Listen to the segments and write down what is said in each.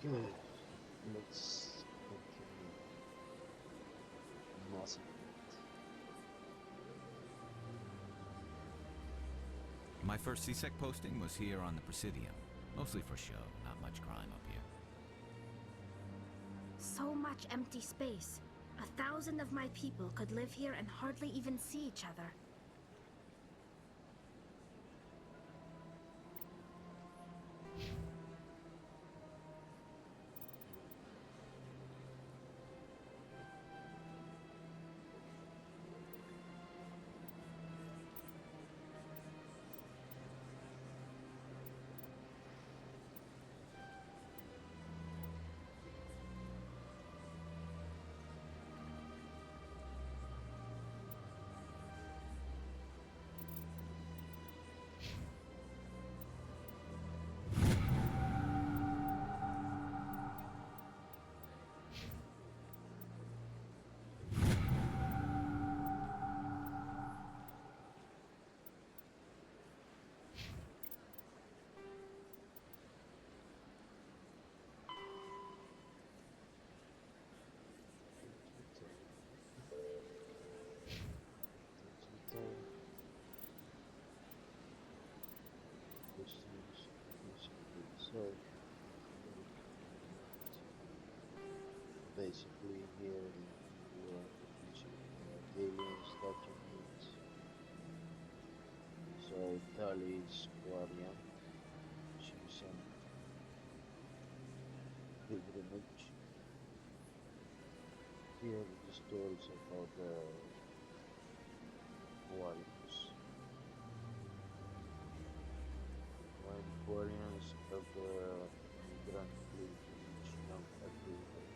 Okay, let's continue. Mass Effect. My first CSEC posting was here on the Presidium. Mostly for show, not much crime up here. So much empty space. 1,000 of my people could live here and hardly even see each other. Digital questions, basically. So, basically, here you are producing aliens that you meet. So, Tali's guardian, she's an pilgrimage. Here, the stories about the warriors. When Quarians help the migrant fleet reach young adulthood,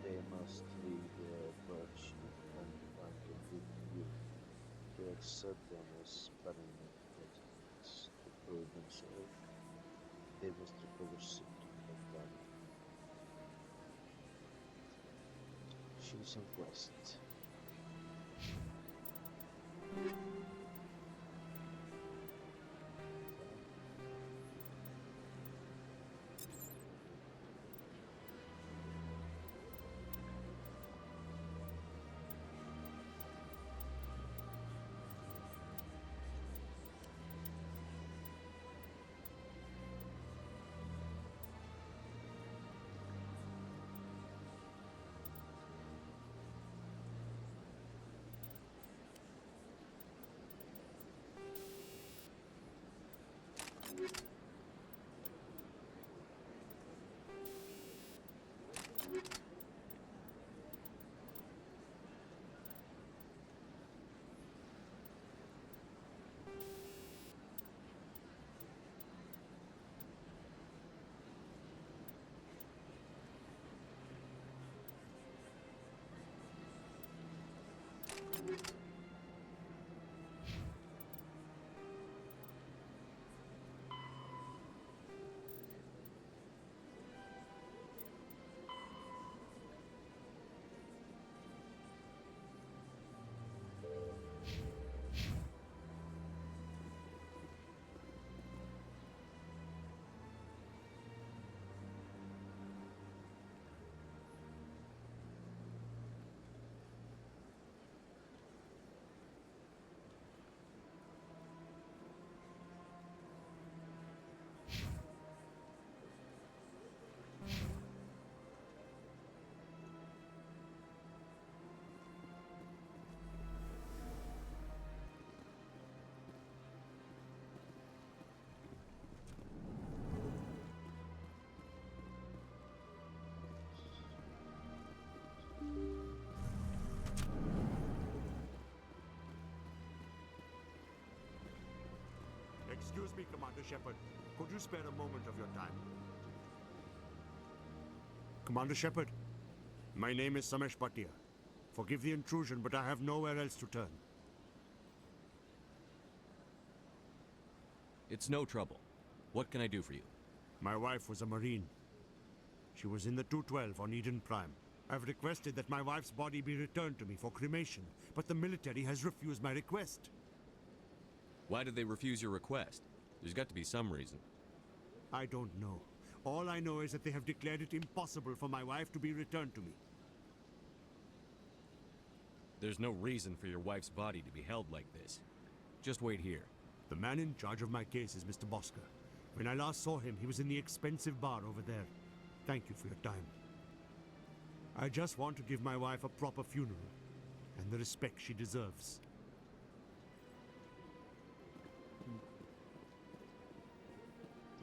they must leave their birch and find a good view to accept them as permanent residents. To prove themselves, they must recover something of value. She's on quest. Okay. Excuse me, Commander Shepard. Could you spare a moment of your time? Commander Shepard, my name is Samesh Bhatia. Forgive the intrusion, but I have nowhere else to turn. It's no trouble. What can I do for you? My wife was a Marine. She was in the 212 on Eden Prime. I've requested that my wife's body be returned to me for cremation, but the military has refused my request. Why did they refuse your request? There's got to be some reason. I don't know. All I know is that they have declared it impossible for my wife to be returned to me. There's no reason for your wife's body to be held like this. Just wait here. The man in charge of my case is Mr. Bosker. When I last saw him, he was in the expensive bar over there. Thank you for your time. I just want to give my wife a proper funeral, and the respect she deserves.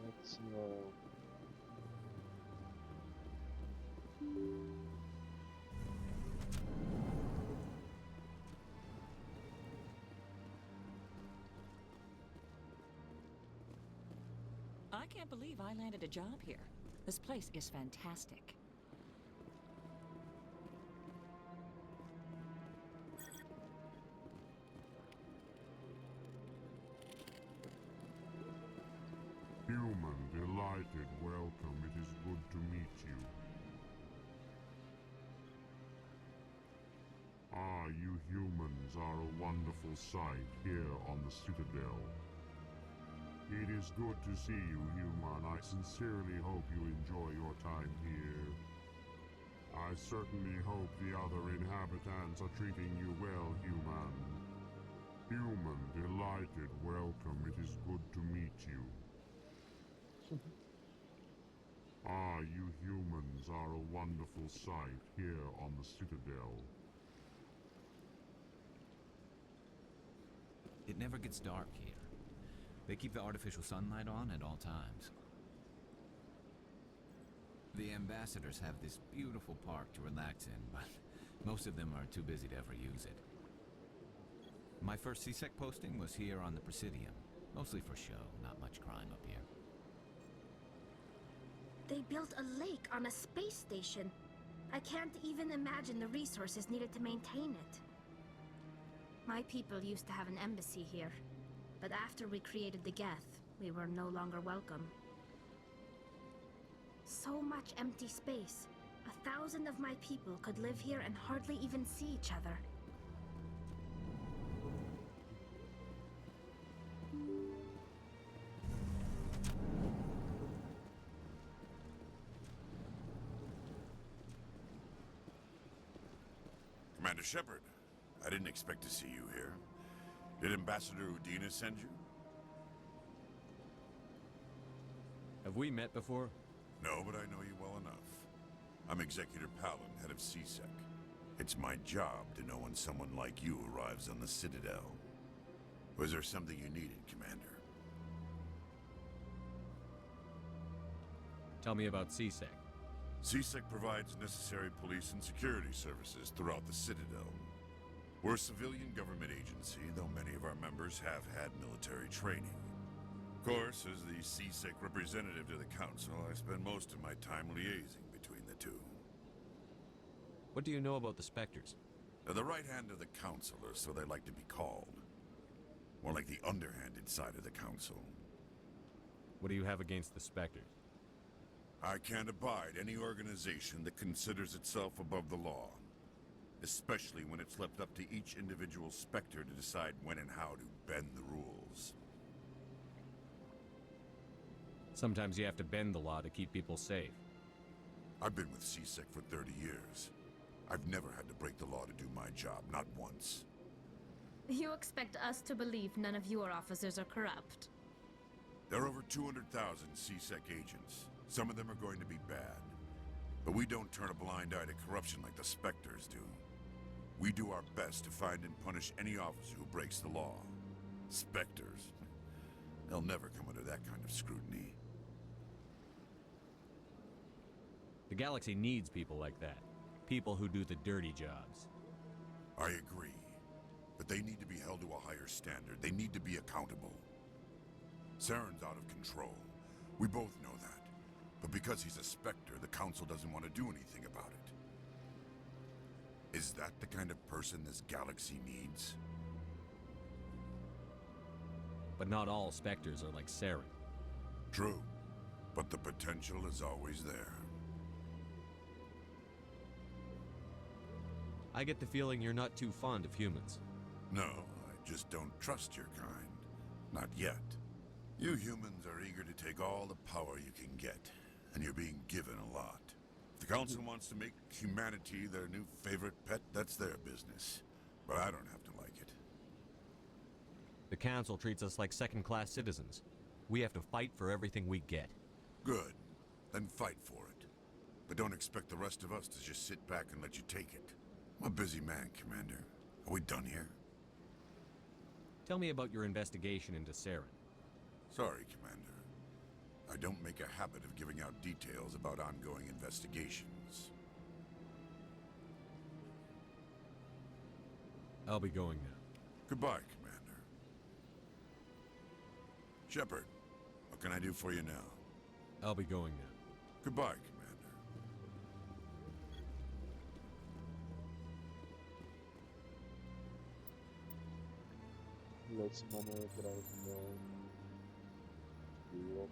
That's I can't believe I landed a job here. This place is fantastic. Human, delighted, welcome. It is good to meet you. Ah, you humans are a wonderful sight here on the Citadel. It is good to see you, human. I sincerely hope you enjoy your time here. I certainly hope the other inhabitants are treating you well, human. Human, delighted, welcome. It is good to meet you. Ah, you humans are a wonderful sight here on the Citadel. It never gets dark here. They keep the artificial sunlight on at all times. The ambassadors have this beautiful park to relax in, but most of them are too busy to ever use it. My first CSEC posting was here on the Presidium. Mostly for show, not much crime up here. They built a lake on a space station. I can't even imagine the resources needed to maintain it. My people used to have an embassy here, but after we created the Geth, we were no longer welcome. So much empty space. 1,000 of my people could live here and hardly even see each other. Commander Shepard, I didn't expect to see you here. Did Ambassador Udina send you? Have we met before? No, but I know you well enough. I'm Executor Palin, head of CSEC. It's my job to know when someone like you arrives on the Citadel. Was there something you needed, Commander? Tell me about CSEC. CSEC provides necessary police and security services throughout the Citadel. We're a civilian government agency, though many of our members have had military training. Of course, as the CSEC representative to the Council, I spend most of my time liaising between the two. What do you know about the Spectres? They're the right hand of the Council, or so they like to be called. More like the underhanded side of the Council. What do you have against the Spectres? I can't abide any organization that considers itself above the law. Especially when it's left up to each individual Spectre to decide when and how to bend the rules. Sometimes you have to bend the law to keep people safe. I've been with CSEC for 30 years. I've never had to break the law to do my job, not once. You expect us to believe none of your officers are corrupt? There are over 200,000 CSEC agents. Some of them are going to be bad. But we don't turn a blind eye to corruption like the Spectres do. We do our best to find and punish any officer who breaks the law. Spectres. They'll never come under that kind of scrutiny. The galaxy needs people like that. People who do the dirty jobs. I agree. But they need to be held to a higher standard. They need to be accountable. Saren's out of control. We both know that. But because he's a Spectre, the Council doesn't want to do anything about it. Is that the kind of person this galaxy needs? But not all Spectres are like Saren. True. But the potential is always there. I get the feeling you're not too fond of humans. No, I just don't trust your kind. Not yet. You humans are eager to take all the power you can get. and you're being given a lot. If the Council wants to make humanity their new favorite pet, that's their business. But I don't have to like it. The Council treats us like second-class citizens. We have to fight for everything we get. Good. Then fight for it. But don't expect the rest of us to just sit back and let you take it. I'm a busy man, Commander. Are we done here? Tell me about your investigation into Saren. Sorry, Commander. I don't make a habit of giving out details about ongoing investigations. I'll be going now. Goodbye, Commander. Shepard, what can I do for you now? I'll be going now. Goodbye, Commander. Let's maneuver block.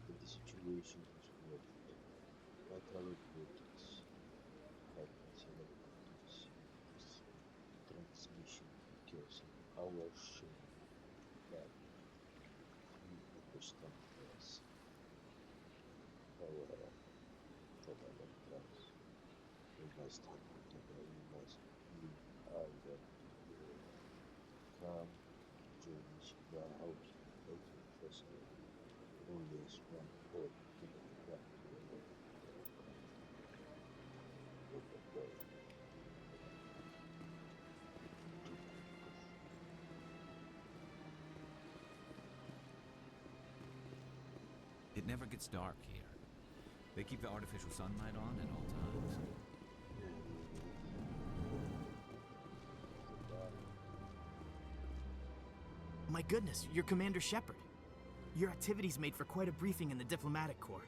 The situation is worth it. Lateral cortex, transmission occurs in our ship that we understand as our total price. We must handle together, we must either come join us out first always one port to the back to the world. It never gets dark here. They keep the artificial sunlight on at all times. My goodness, you're Commander Shepard. Your activities made for quite a briefing in the Diplomatic Corps.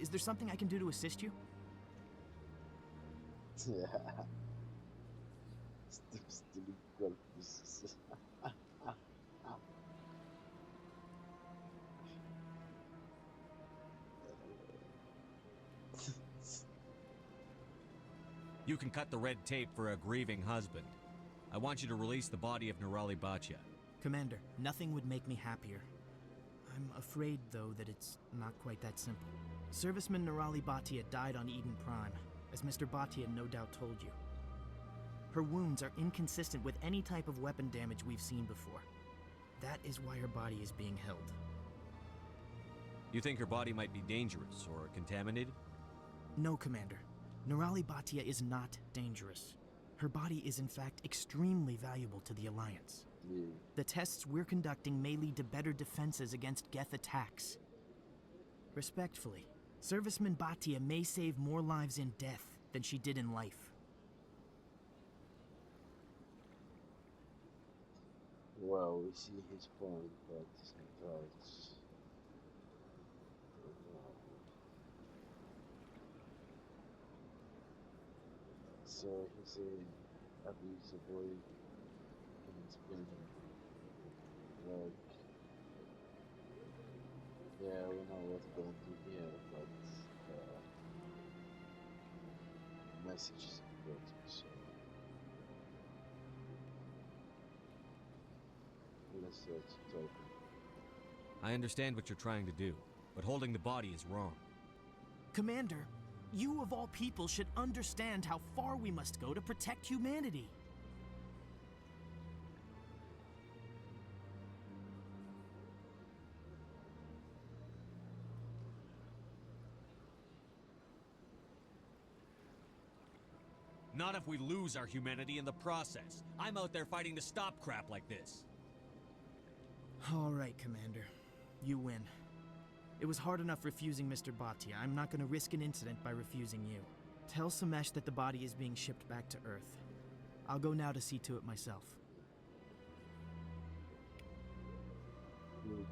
Is there something I can do to assist you? Yeah. Still corpus. You can cut the red tape for a grieving husband. I want you to release the body of Nerali Bachya. Commander, nothing would make me happier. I'm afraid, though, that it's not quite that simple. Serviceman Nerali Bachya died on Eden Prime, as Mr. Bachya no doubt told you. Her wounds are inconsistent with any type of weapon damage we've seen before. That is why her body is being held. You think her body might be dangerous or contaminated? No, Commander. Nerali Bachya is not dangerous. Her body is in fact extremely valuable to the Alliance. Yeah. The tests we're conducting may lead to better defenses against Geth attacks. Respectfully, Serviceman Bachya may save more lives in death than she did in life. Well, we see his point, but sometimes. So he's a abusive boy and it's been like, yeah, we know what's going to here, but the message is important, so let's start talking. I understand what you're trying to do, but holding the body is wrong. Commander, you of all people should understand how far we must go to protect humanity. Not if we lose our humanity in the process. I'm out there fighting to stop crap like this. All right, Commander. You win. It was hard enough refusing Mr. Bhatia. I'm not gonna risk an incident by refusing you. Tell Samesh that the body is being shipped back to Earth. I'll go now to see to it myself. Good.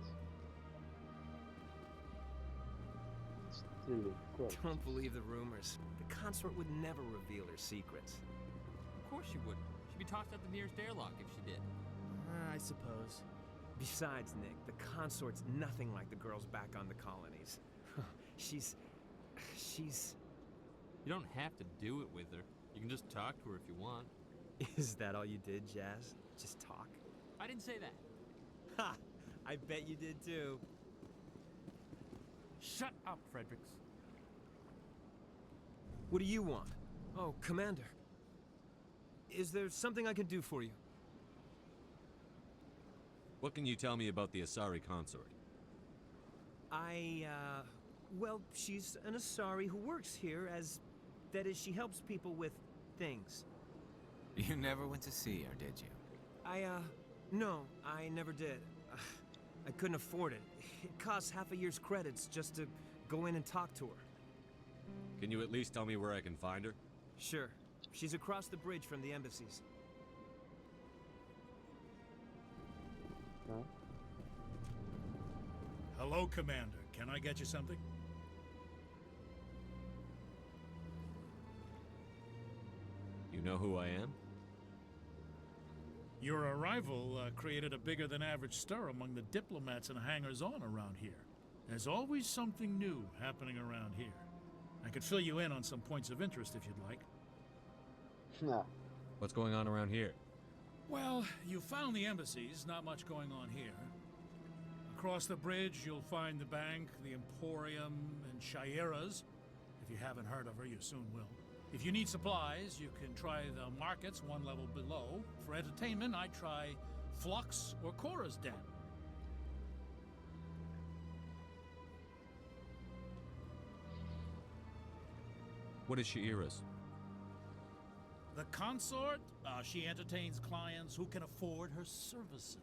Still, quite. Don't believe the rumors. The consort would never reveal her secrets. Of course she wouldn't. She'd be tossed out the nearest airlock if she did. I suppose. Besides, Nick, the consort's nothing like the girls back on the colonies. she's... You don't have to do it with her. You can just talk to her if you want. Is that all you did, Jazz? Just talk? I didn't say that. Ha! I bet you did too. Shut up, Fredericks. What do you want? Oh, Commander. Is there something I can do for you? What can you tell me about the Asari consort? Well, she's an Asari who works here as... That is, she helps people with things. You never went to see her, did you? No, I never did. I couldn't afford it. It costs half a year's credits just to go in and talk to her. Can you at least tell me where I can find her? Sure. She's across the bridge from the embassies. Huh? Hello, Commander. Can I get you something? You know who I am? Your arrival created a bigger-than-average stir among the diplomats and hangers-on around here. There's always something new happening around here. I could fill you in on some points of interest if you'd like. No. What's going on around here? Well, you found the embassies, not much going on here. Across the bridge, you'll find the bank, the Emporium, and Shaira's. If you haven't heard of her, you soon will. If you need supplies, you can try the markets one level below. For entertainment, I try Flux or Cora's Den. What is Shaira's? The consort, she entertains clients who can afford her services.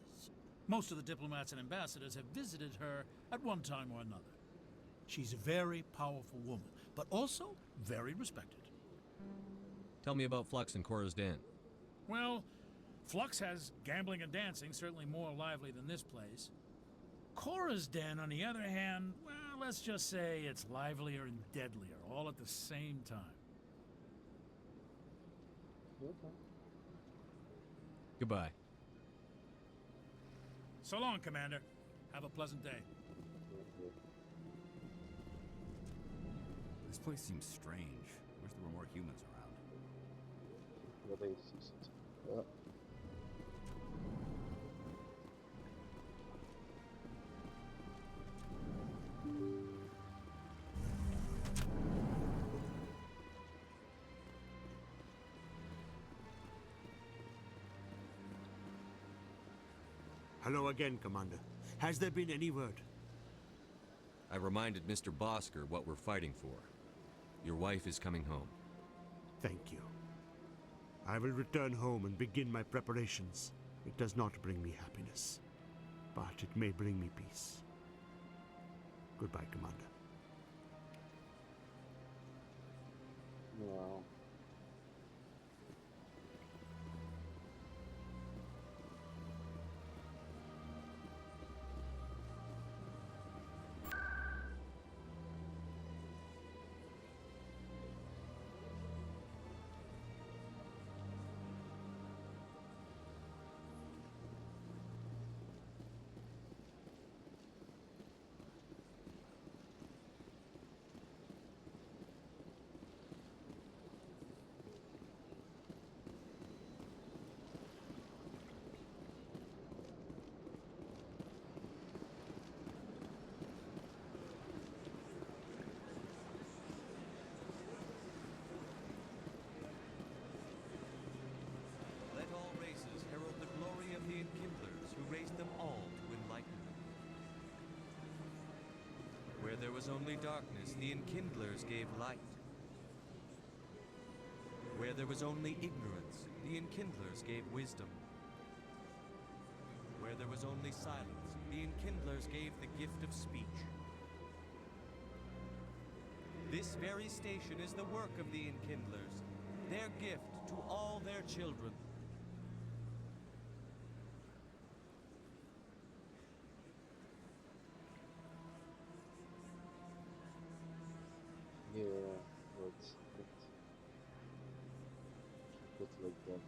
Most of the diplomats and ambassadors have visited her at one time or another. She's a very powerful woman, but also very respected. Tell me about Flux and Cora's Den. Well, Flux has gambling and dancing, certainly more lively than this place. Cora's Den, on the other hand, well, let's just say it's livelier and deadlier, all at the same time. Okay. Goodbye. So long, Commander. Have a pleasant day. Okay. This place seems strange. Wish there were more humans around. Racist. Yeah. Hello again, Commander. Has there been any word? I reminded Mr. Bosker what we're fighting for. Your wife is coming home. Thank you. I will return home and begin my preparations. It does not bring me happiness, but it may bring me peace. Goodbye, Commander. No. Let all races herald the glory of the Enkindlers who raised them all to enlightenment. Where there was only darkness, the Enkindlers gave light. Where there was only ignorance, the Enkindlers gave wisdom. Where there was only silence, the Enkindlers gave the gift of speech. This very station is the work of the Enkindlers, their gift to all their children. Yeah, let's keep it like that.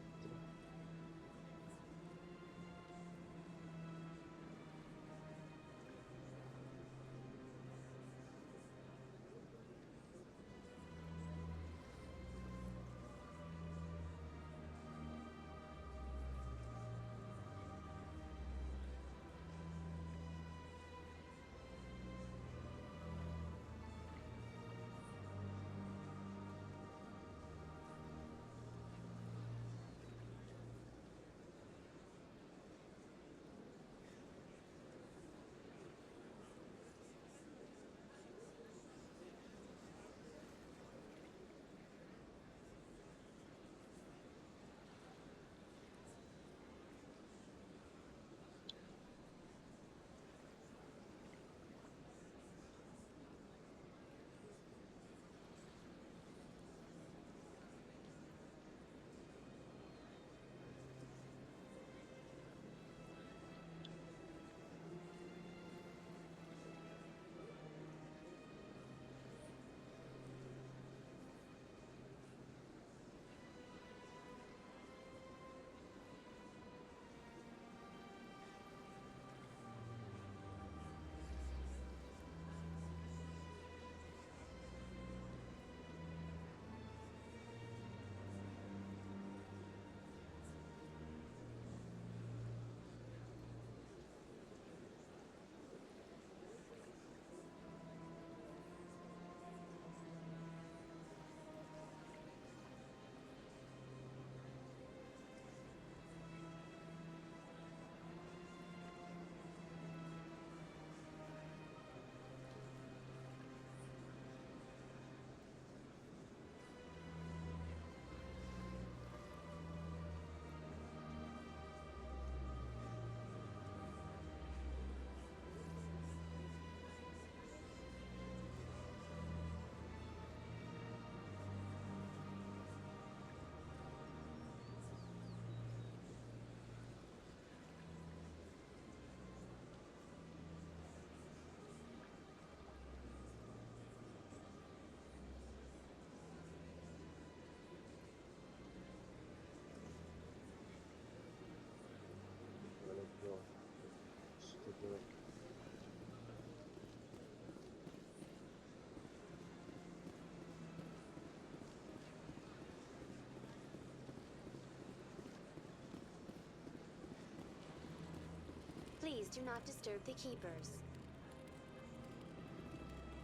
Please do not disturb the Keepers.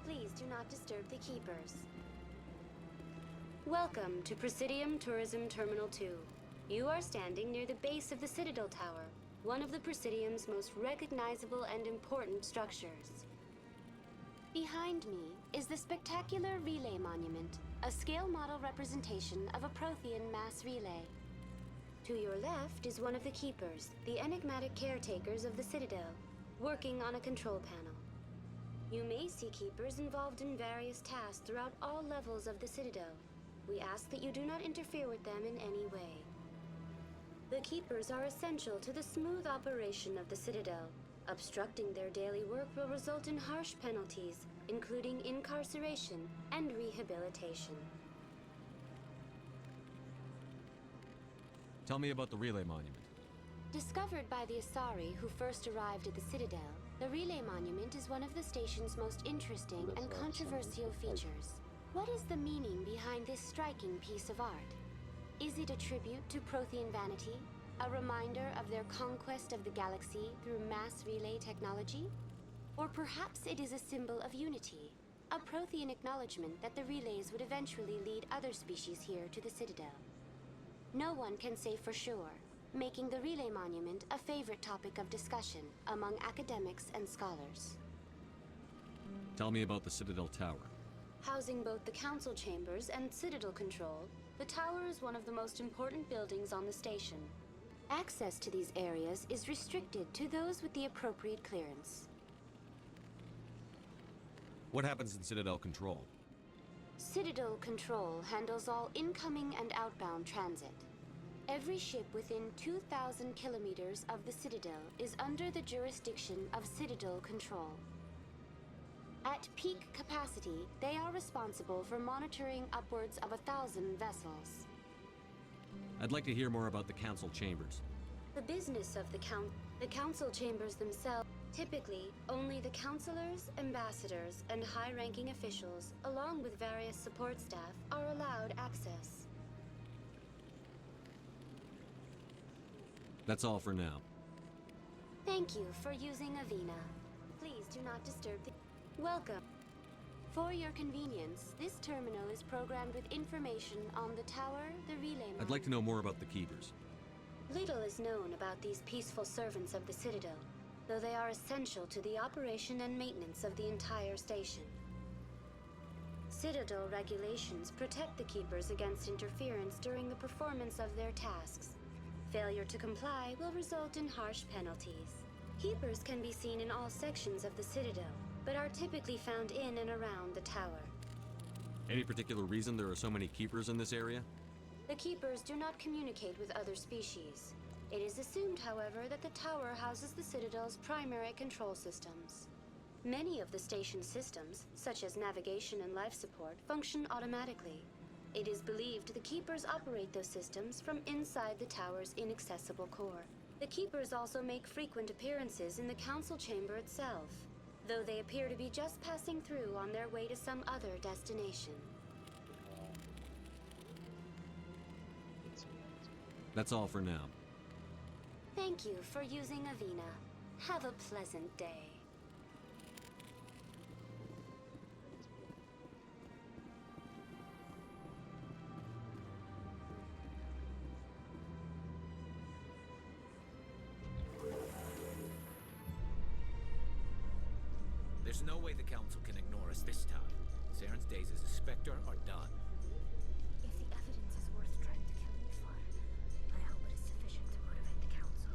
Please do not disturb the Keepers. Welcome to Presidium Tourism Terminal 2. You are standing near the base of the Citadel Tower, one of the Presidium's most recognizable and important structures. Behind me is the spectacular Relay Monument, a scale model representation of a Prothean mass relay. To your left is one of the Keepers, the enigmatic caretakers of the Citadel, working on a control panel. You may see Keepers involved in various tasks throughout all levels of the Citadel. We ask that you do not interfere with them in any way. The Keepers are essential to the smooth operation of the Citadel. Obstructing their daily work will result in harsh penalties, including incarceration and rehabilitation. Tell me about the Relay Monument. Discovered by the Asari who first arrived at the Citadel, the Relay Monument is one of the station's most interesting and controversial features. What is the meaning behind this striking piece of art? Is it a tribute to Prothean vanity? A reminder of their conquest of the galaxy through mass relay technology? Or perhaps it is a symbol of unity, a Prothean acknowledgement that the relays would eventually lead other species here to the Citadel. No one can say for sure, making the Relay Monument a favorite topic of discussion among academics and scholars. Tell me about the Citadel Tower. Housing both the council chambers and Citadel control, the tower is one of the most important buildings on the station. Access to these areas is restricted to those with the appropriate clearance. What happens in Citadel Control? Citadel Control handles all incoming and outbound transit. Every ship within 2,000 kilometers of the Citadel is under the jurisdiction of Citadel Control. At peak capacity, they are responsible for monitoring upwards of 1,000 vessels. I'd like to hear more about the Council Chambers. The business of the Council Chambers themselves, typically, only the councilors, ambassadors, and high-ranking officials, along with various support staff, are allowed access. That's all for now. Thank you for using Avina. Please do not disturb the... Welcome. For your convenience, this terminal is programmed with information on the tower, the relay... I'd like to know more about the Keepers. Little is known about these peaceful servants of the Citadel, though they are essential to the operation and maintenance of the entire station. Citadel regulations protect the Keepers against interference during the performance of their tasks. Failure to comply will result in harsh penalties. Keepers can be seen in all sections of the Citadel, but are typically found in and around the tower. Any particular reason there are so many Keepers in this area? The Keepers do not communicate with other species. It is assumed, however, that the tower houses the Citadel's primary control systems. Many of the station's systems, such as navigation and life support, function automatically. It is believed the Keepers operate those systems from inside the tower's inaccessible core. The Keepers also make frequent appearances in the Council Chamber itself, though they appear to be just passing through on their way to some other destination. That's all for now. Thank you for using Avina. Have a pleasant day. There's no way the Council can ignore us this time. Saren's days as a Spectre are done. If the evidence is worth trying to kill me for, I hope it is sufficient to motivate the Council.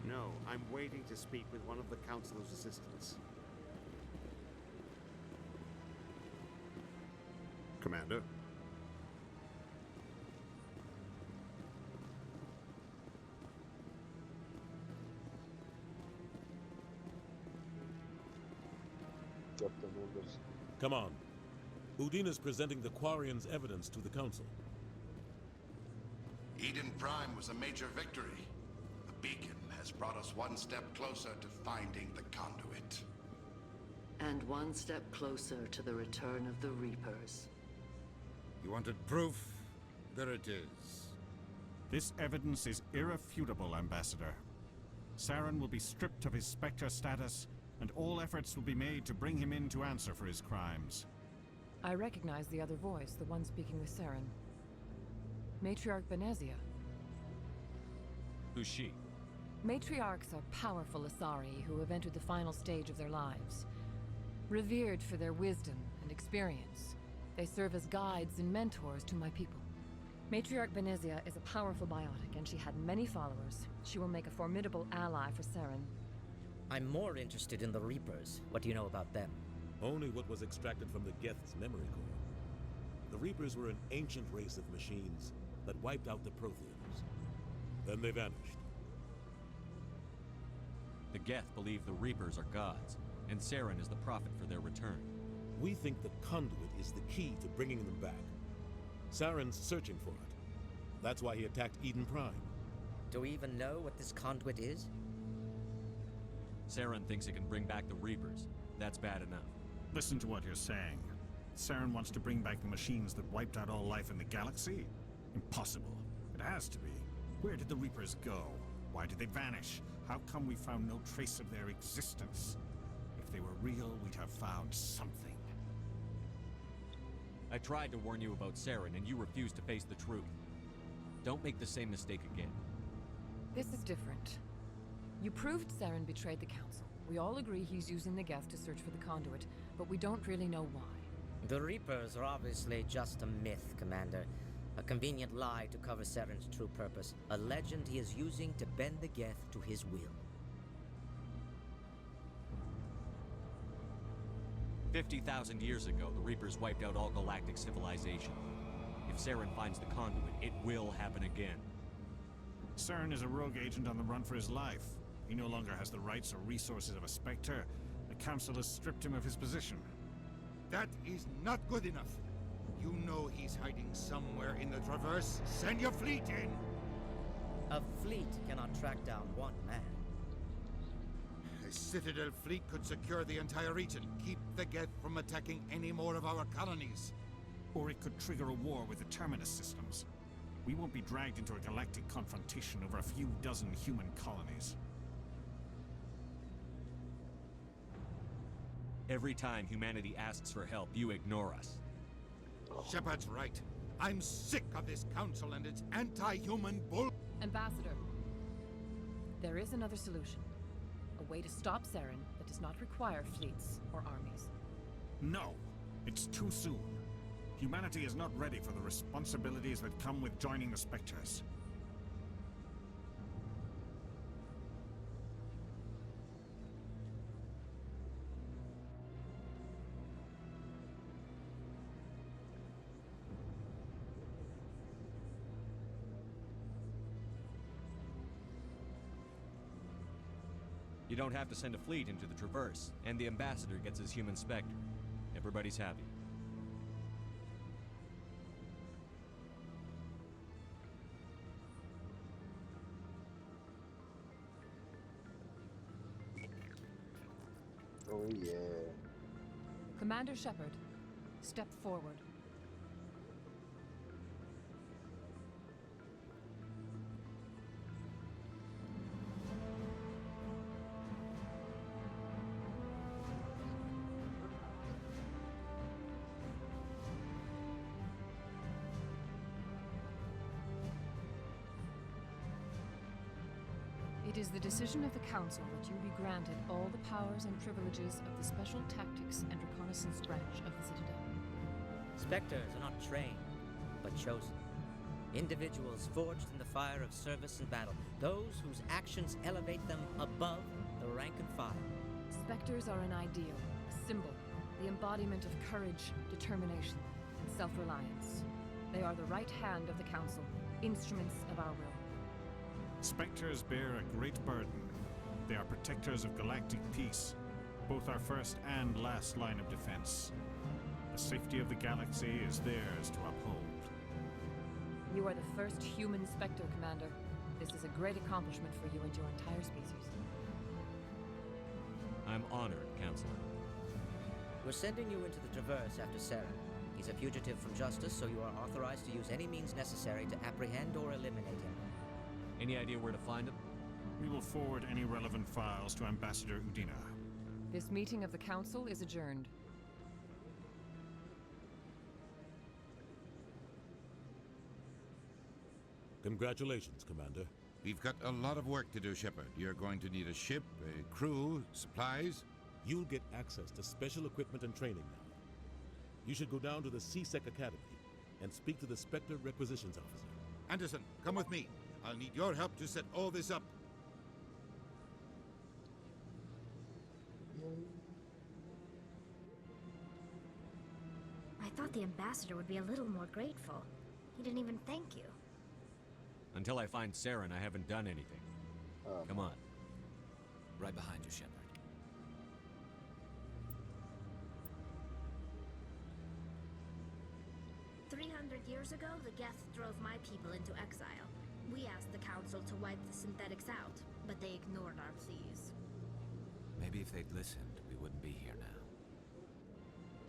No, I'm waiting to speak with one of the Councilor's assistants. Commander? Come on. Udina's presenting the Quarians' evidence to the Council. Eden Prime was a major victory. The beacon has brought us one step closer to finding the conduit. And one step closer to the return of the Reapers. You wanted proof? There it is. This evidence is irrefutable, Ambassador. Saren will be stripped of his Spectre status, and all efforts will be made to bring him in to answer for his crimes. I recognize the other voice, the one speaking with Saren. Matriarch Benezia. Who's she? Matriarchs are powerful Asari who have entered the final stage of their lives. Revered for their wisdom and experience, they serve as guides and mentors to my people. Matriarch Benezia is a powerful biotic, and she had many followers. She will make a formidable ally for Saren. I'm more interested in the Reapers. What do you know about them? Only what was extracted from the Geth's memory core. The Reapers were an ancient race of machines that wiped out the Protheans. Then they vanished. The Geth believe the Reapers are gods, and Saren is the prophet for their return. We think the conduit is the key to bringing them back. Saren's searching for it. That's why he attacked Eden Prime. Do we even know what this conduit is? Saren thinks it can bring back the Reapers. That's bad enough. Listen to what you're saying. Saren wants to bring back the machines that wiped out all life in the galaxy? Impossible. It has to be. Where did the Reapers go? Why did they vanish? How come we found no trace of their existence? If they were real, we'd have found something. I tried to warn you about Saren, and you refused to face the truth. Don't make the same mistake again. This is different. You proved Saren betrayed the Council. We all agree he's using the Geth to search for the conduit, but we don't really know why. The Reapers are obviously just a myth, Commander. A convenient lie to cover Saren's true purpose. A legend he is using to bend the Geth to his will. 50,000 years ago, the Reapers wiped out all galactic civilization. If Saren finds the conduit, it will happen again. Saren is a rogue agent on the run for his life. He no longer has the rights or resources of a Spectre. The Council has stripped him of his position. That is not good enough. You know he's hiding somewhere in the Traverse. Send your fleet in! A fleet cannot track down one man. A Citadel fleet could secure the entire region, keep the Geth from attacking any more of our colonies. Or it could trigger a war with the Terminus systems. We won't be dragged into a galactic confrontation over a few dozen human colonies. Every time humanity asks for help, you ignore us. Shepard's right. I'm sick of this council and its anti-human bull... Ambassador, there is another solution. A way to stop Saren that does not require fleets or armies. No, it's too soon. Humanity is not ready for the responsibilities that come with joining the Spectres. You don't have to send a fleet into the Traverse, and the Ambassador gets his human Spectre. Everybody's happy. Oh yeah. Commander Shepard, step forward. It is the decision of the Council that you be granted all the powers and privileges of the Special Tactics and Reconnaissance branch of the Citadel. Spectres are not trained, but chosen. Individuals forged in the fire of service and battle. Those whose actions elevate them above the rank and file. Spectres are an ideal, a symbol, the embodiment of courage, determination, and self-reliance. They are the right hand of the Council, instruments of our will. Spectres bear a great burden. They are protectors of galactic peace, both our first and last line of defense. The safety of the galaxy is theirs to uphold. You are the first human Spectre, Commander. This is a great accomplishment for you and your entire species. I'm honored, Counselor. We're sending you into the Traverse after Saren. He's a fugitive from justice, so you are authorized to use any means necessary to apprehend or eliminate him. Any idea where to find him? We will forward any relevant files to Ambassador Udina. This meeting of the Council is adjourned. Congratulations, Commander. We've got a lot of work to do, Shepard. You're going to need a ship, a crew, supplies. You'll get access to special equipment and training now. You should go down to the C-Sec Academy and speak to the Spectre Requisitions Officer. Anderson, come with me. I'll need your help to set all this up. I thought the ambassador would be a little more grateful. He didn't even thank you. Until I find Saren, I haven't done anything. Come on. Right behind you, Shepard. Years ago, the Geth drove my people into exile. We asked the Council to wipe the synthetics out, but they ignored our pleas. Maybe if they'd listened, we wouldn't be here now.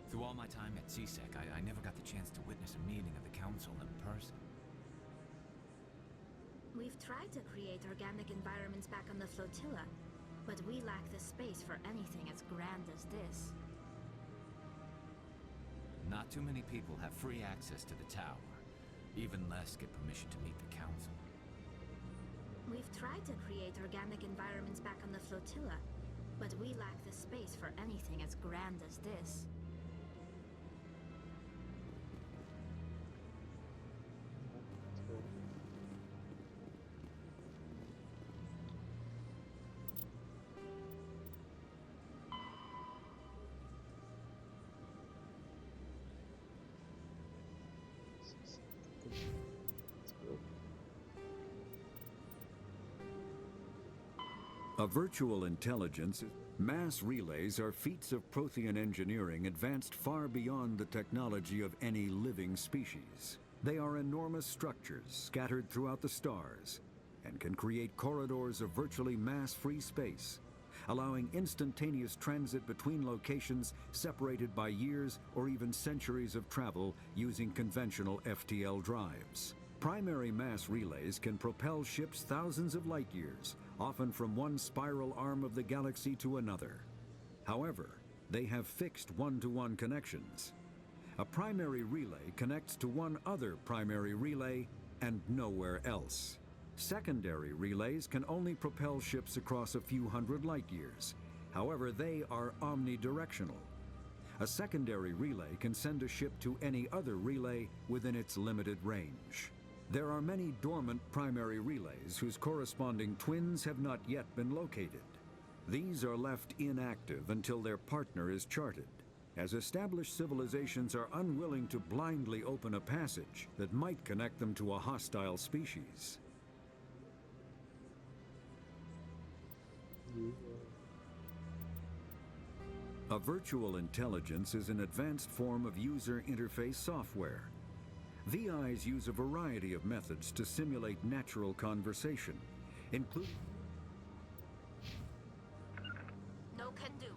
Through all my time at CSEC, I never got the chance to witness a meeting of the Council in person. We've tried to create organic environments back on the flotilla, but we lack the space for anything as grand as this. Not too many people have free access to the tower. Even less get permission to meet the Council. We've tried to create organic environments back on the flotilla, but we lack the space for anything as grand as this. A virtual intelligence, mass relays are feats of Prothean engineering advanced far beyond the technology of any living species. They are enormous structures scattered throughout the stars and can create corridors of virtually mass-free space, allowing instantaneous transit between locations separated by years or even centuries of travel using conventional FTL drives. Primary mass relays can propel ships thousands of light years, often from one spiral arm of the galaxy to another. However, they have fixed one-to-one connections. A primary relay connects to one other primary relay and nowhere else. Secondary relays can only propel ships across a few hundred light years. However, they are omnidirectional. A secondary relay can send a ship to any other relay within its limited range. There are many dormant primary relays whose corresponding twins have not yet been located. These are left inactive until their partner is charted, as established civilizations are unwilling to blindly open a passage that might connect them to a hostile species. A virtual intelligence is an advanced form of user interface software. VIs use a variety of methods to simulate natural conversation, including... No can do.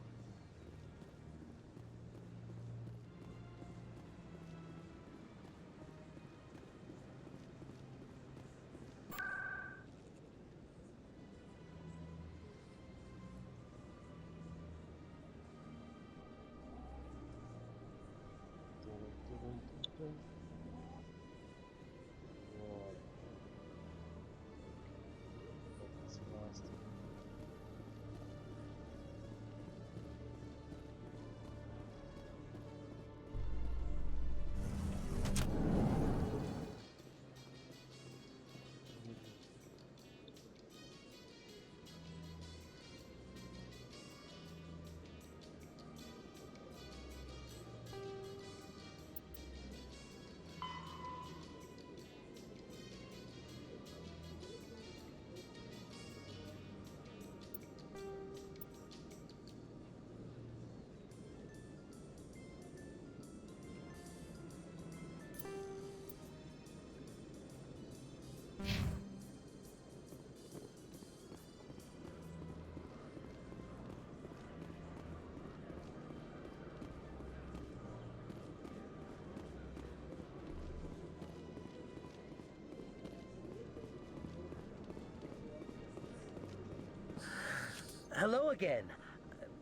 Hello again.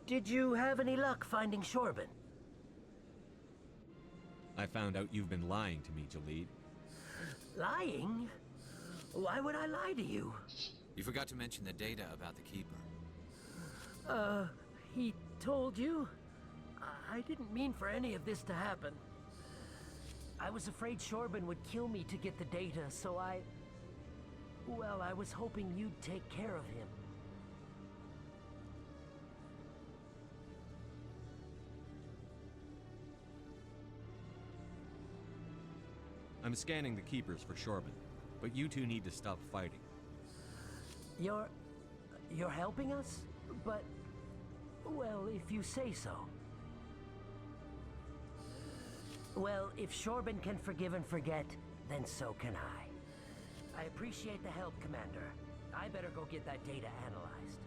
Did you have any luck finding Shorben? I found out you've been lying to me, Jalid. Lying? Why would I lie to you? You forgot to mention the data about the Keeper. He told you? I didn't mean for any of this to happen. I was afraid Shorben would kill me to get the data, so well, I was hoping you'd take care of him. I'm scanning the Keepers for Shorben, but you two need to stop fighting. You're helping us? But, well, if you say so. Well, if Shorben can forgive and forget, then so can I. I appreciate the help, Commander. I better go get that data analyzed.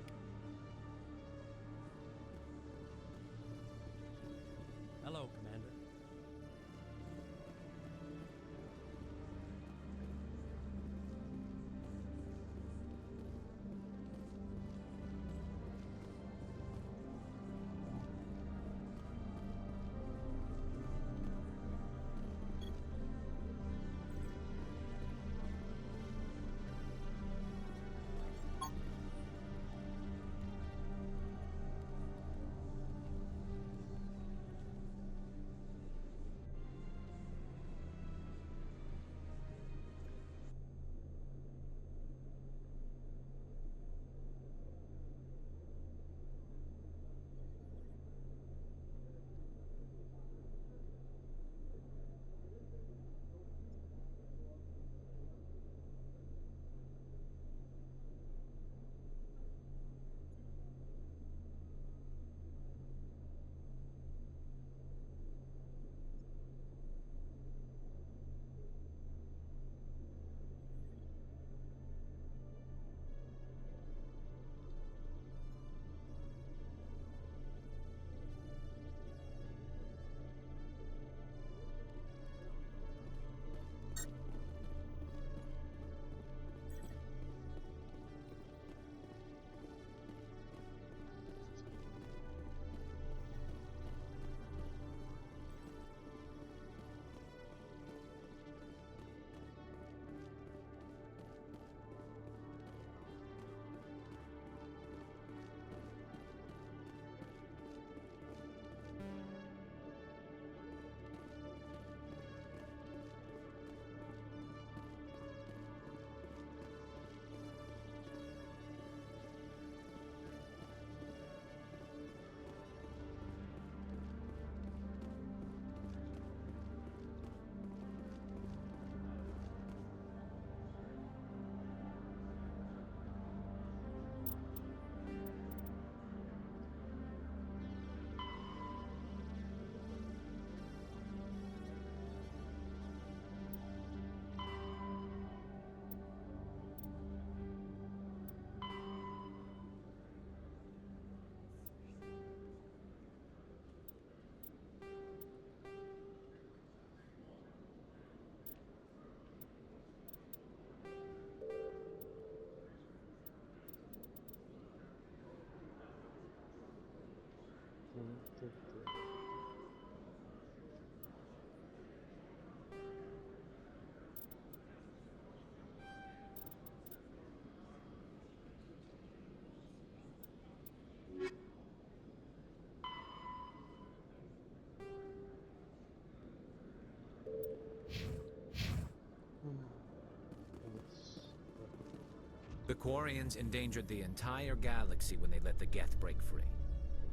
The Quarians endangered the entire galaxy when they let the Geth break free.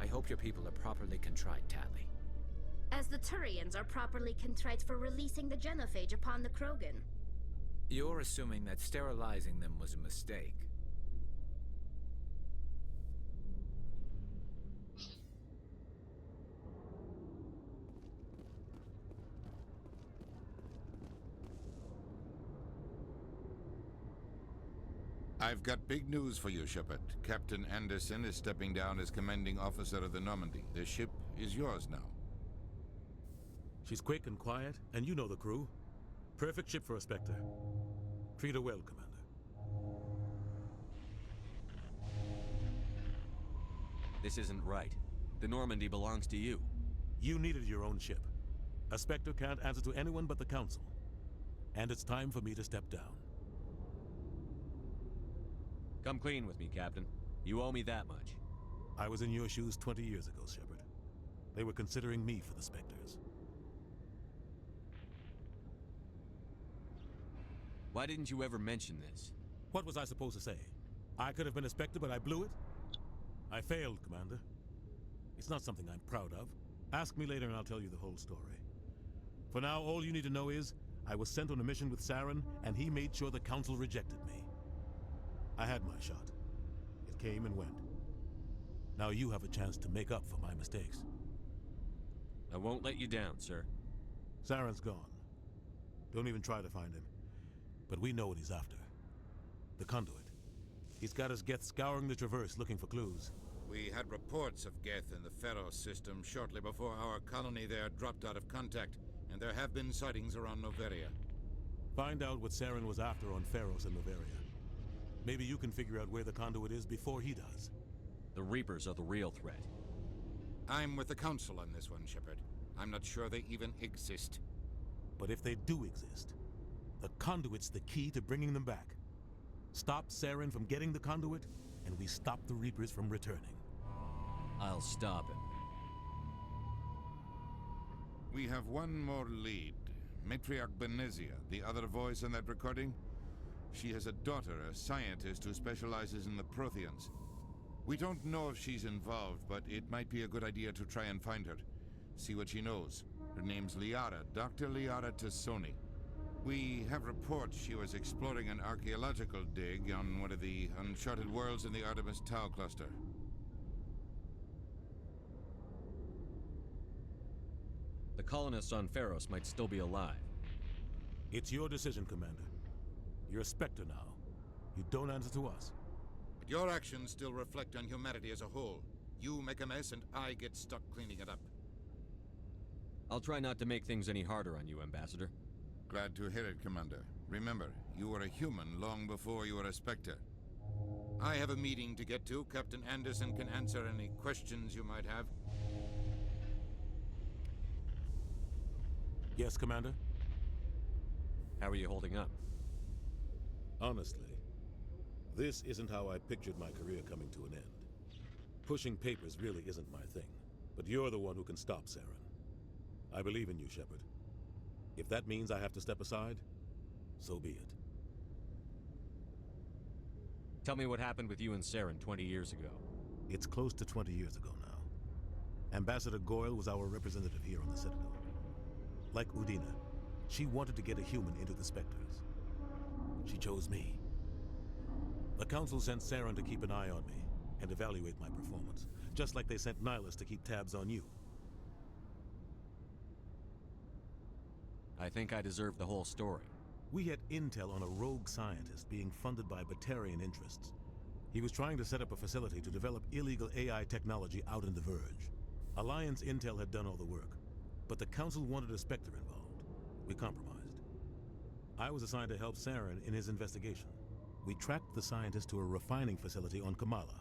I hope your people are properly contrite, Tali. As the Turians are properly contrite for releasing the genophage upon the Krogan. You're assuming that sterilizing them was a mistake. I've got big news for you, Shepard. Captain Anderson is stepping down as commanding officer of the Normandy. The ship is yours now. She's quick and quiet, and you know the crew. Perfect ship for a Spectre. Treat her well, Commander. This isn't right. The Normandy belongs to you. You needed your own ship. A Spectre can't answer to anyone but the Council. And it's time for me to step down. Come clean with me, Captain. You owe me that much. I was in your shoes 20 years ago, Shepard. They were considering me for the Spectres. Why didn't you ever mention this? What was I supposed to say? I could have been a Spectre, but I blew it? I failed, Commander. It's not something I'm proud of. Ask me later and I'll tell you the whole story. For now, all you need to know is, I was sent on a mission with Saren, and he made sure the Council rejected me. I had my shot. It came and went. Now you have a chance to make up for my mistakes. I won't let you down, sir. Saren's gone. Don't even try to find him. But we know what he's after. The Conduit. He's got his Geth scouring the Traverse looking for clues. We had reports of Geth in the Pharos system shortly before our colony there dropped out of contact, and there have been sightings around Noveria. Find out what Saren was after on Pharos and Noveria. Maybe you can figure out where the Conduit is before he does. The Reapers are the real threat. I'm with the Council on this one, Shepard. I'm not sure they even exist. But if they do exist, the Conduit's the key to bringing them back. Stop Saren from getting the Conduit, and we stop the Reapers from returning. I'll stop him. We have one more lead. Matriarch Benezia, the other voice in that recording. She has a daughter, a scientist who specializes in the Protheans. We don't know if she's involved, but it might be a good idea to try and find her. See what she knows. Her name's Liara, Dr. Liara Tassoni. We have reports she was exploring an archaeological dig on one of the uncharted worlds in the Artemis Tau cluster. The colonists on Pharos might still be alive. It's your decision, Commander. You're a Spectre now. You don't answer to us. But your actions still reflect on humanity as a whole. You make a mess and I get stuck cleaning it up. I'll try not to make things any harder on you, Ambassador. Glad to hear it, Commander. Remember, you were a human long before you were a Spectre. I have a meeting to get to. Captain Anderson can answer any questions you might have. Yes, Commander? How are you holding up? Honestly, this isn't how I pictured my career coming to an end. Pushing papers really isn't my thing, but you're the one who can stop Saren. I believe in you, Shepard. If that means I have to step aside, so be it. Tell me what happened with you and Saren 20 years ago. It's close to 20 years ago now. Ambassador Goyle was our representative here on the Citadel. Like Udina, she wanted to get a human into the Spectres. She chose me. The Council sent Saren to keep an eye on me and evaluate my performance, just like they sent Nihilus to keep tabs on you. I think I deserve the whole story. We had intel on a rogue scientist being funded by Batarian interests. He was trying to set up a facility to develop illegal AI technology out in the Verge. Alliance intel had done all the work, but the Council wanted a Spectre involved. We compromised. I was assigned to help Saren in his investigation. We tracked the scientist to a refining facility on Kamala.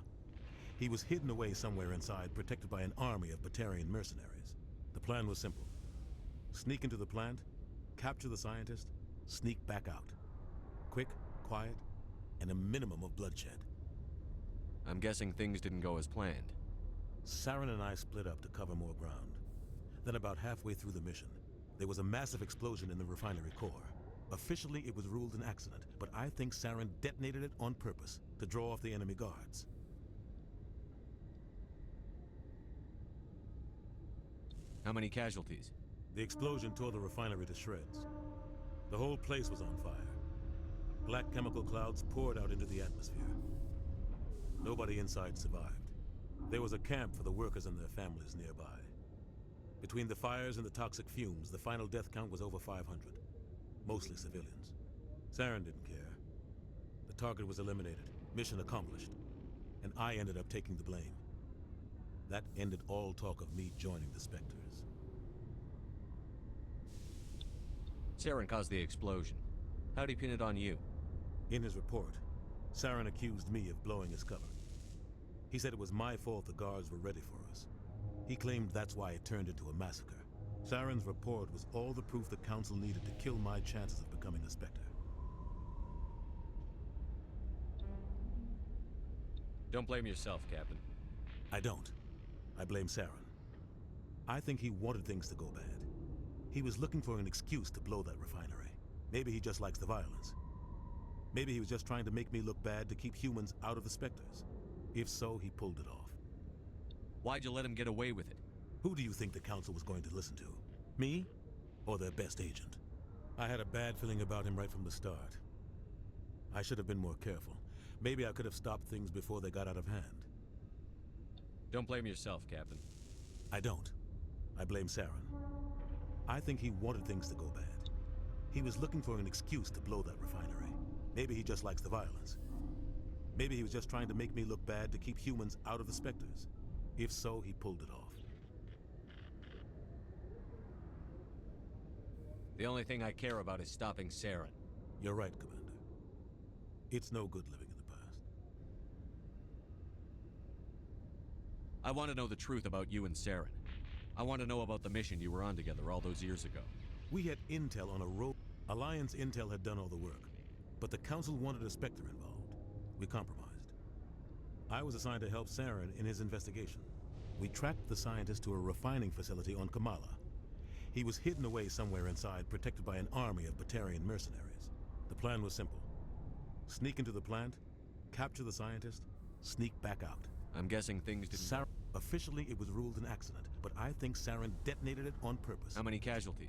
He was hidden away somewhere inside, protected by an army of Batarian mercenaries. The plan was simple. Sneak into the plant, capture the scientist, sneak back out. Quick, quiet, and a minimum of bloodshed. I'm guessing things didn't go as planned. Saren and I split up to cover more ground. Then about halfway through the mission, there was a massive explosion in the refinery core. Officially, it was ruled an accident, but I think Saren detonated it on purpose to draw off the enemy guards. How many casualties? The explosion tore the refinery to shreds. The whole place was on fire. Black chemical clouds poured out into the atmosphere. Nobody inside survived. There was a camp for the workers and their families nearby. Between the fires and the toxic fumes, the final death count was over 500. Mostly civilians. Saren didn't care. The target was eliminated, mission accomplished, and I ended up taking the blame. That ended all talk of me joining the Spectres. Saren caused the explosion. How'd he pin it on you? In his report, Saren accused me of blowing his cover. He said it was my fault the guards were ready for us. He claimed that's why it turned into a massacre. Saren's report was all the proof the Council needed to kill my chances of becoming a Spectre. Don't blame yourself, Captain. I don't. I blame Saren. I think he wanted things to go bad. He was looking for an excuse to blow that refinery. Maybe he just likes the violence. Maybe he was just trying to make me look bad to keep humans out of the Spectres. If so, he pulled it off. Why'd you let him get away with it? Who do you think the Council was going to listen to? Me? Or their best agent? I had a bad feeling about him right from the start. I should have been more careful. Maybe I could have stopped things before they got out of hand. Don't blame yourself, Captain. I don't. I blame Saren. I think he wanted things to go bad. He was looking for an excuse to blow that refinery. Maybe he just likes the violence. Maybe he was just trying to make me look bad to keep humans out of the Spectres. If so, he pulled it off. The only thing I care about is stopping Saren. You're right, Commander. It's no good living in the past. I want to know the truth about you and Saren. I want to know about the mission you were on together all those years ago. We had intel on a rogue. Alliance intel had done all the work, but the Council wanted a Spectre involved. We compromised. I was assigned to help Saren in his investigation. We tracked the scientist to a refining facility on Kamala. He was hidden away somewhere inside, protected by an army of Batarian mercenaries. The plan was simple. Sneak into the plant, capture the scientist, sneak back out. I'm guessing things didn't... Officially, it was ruled an accident, but I think Saren detonated it on purpose. How many casualties?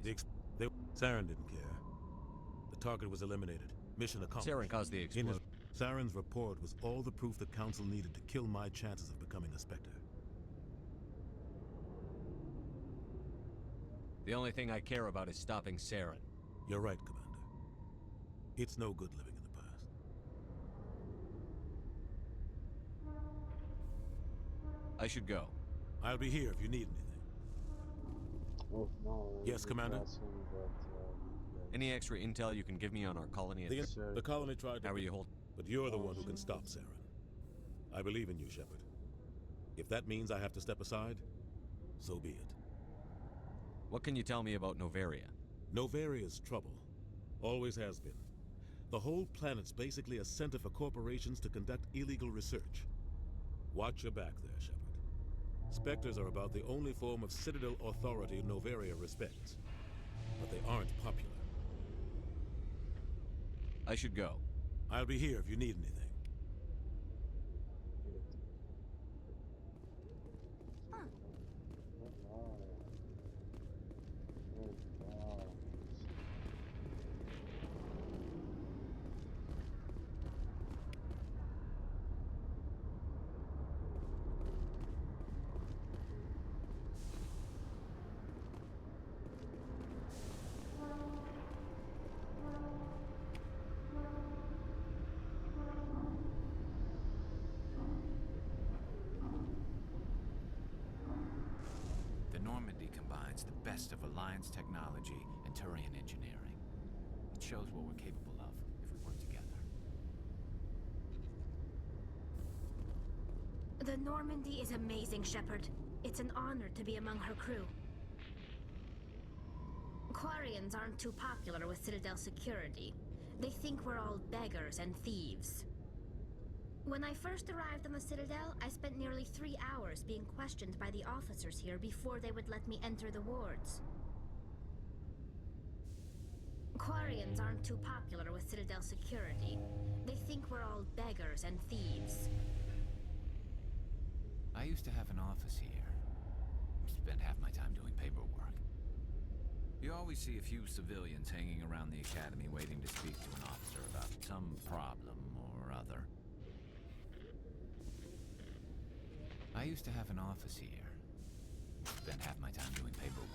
Saren didn't care. The target was eliminated. Mission accomplished. Saren caused the explosion. Saren's report was all the proof the Council needed to kill my chances of becoming a Spectre. The only thing I care about is stopping Saren. You're right, Commander. It's no good living in the past. I should go. I'll be here if you need anything. Oh, no, yes, Commander? Any extra intel you can give me on our colony? The colony tried to... How are you holding? But you're the one who can stop Saren. I believe in you, Shepard. If that means I have to step aside, so be it. What can you tell me about Noveria? Noveria's trouble. Always has been. The whole planet's basically a center for corporations to conduct illegal research. Watch your back there, Shepard. Spectres are about the only form of Citadel authority Noveria respects. But they aren't popular. I should go. I'll be here if you need anything. Normandy combines the best of Alliance technology and Turian engineering. It shows what we're capable of if we work together. The Normandy is amazing, Shepard. It's an honor to be among her crew. Quarians aren't too popular with Citadel security. They think we're all beggars and thieves. When I first arrived on the Citadel, I spent nearly 3 hours being questioned by the officers here before they would let me enter the wards. Quarians aren't too popular with Citadel security. They think we're all beggars and thieves. I used to have an office here. Spent half my time doing paperwork. You always see a few civilians hanging around the academy waiting to speak to an officer about some problem or other. I used to have an office here. Spent half my time doing paperwork.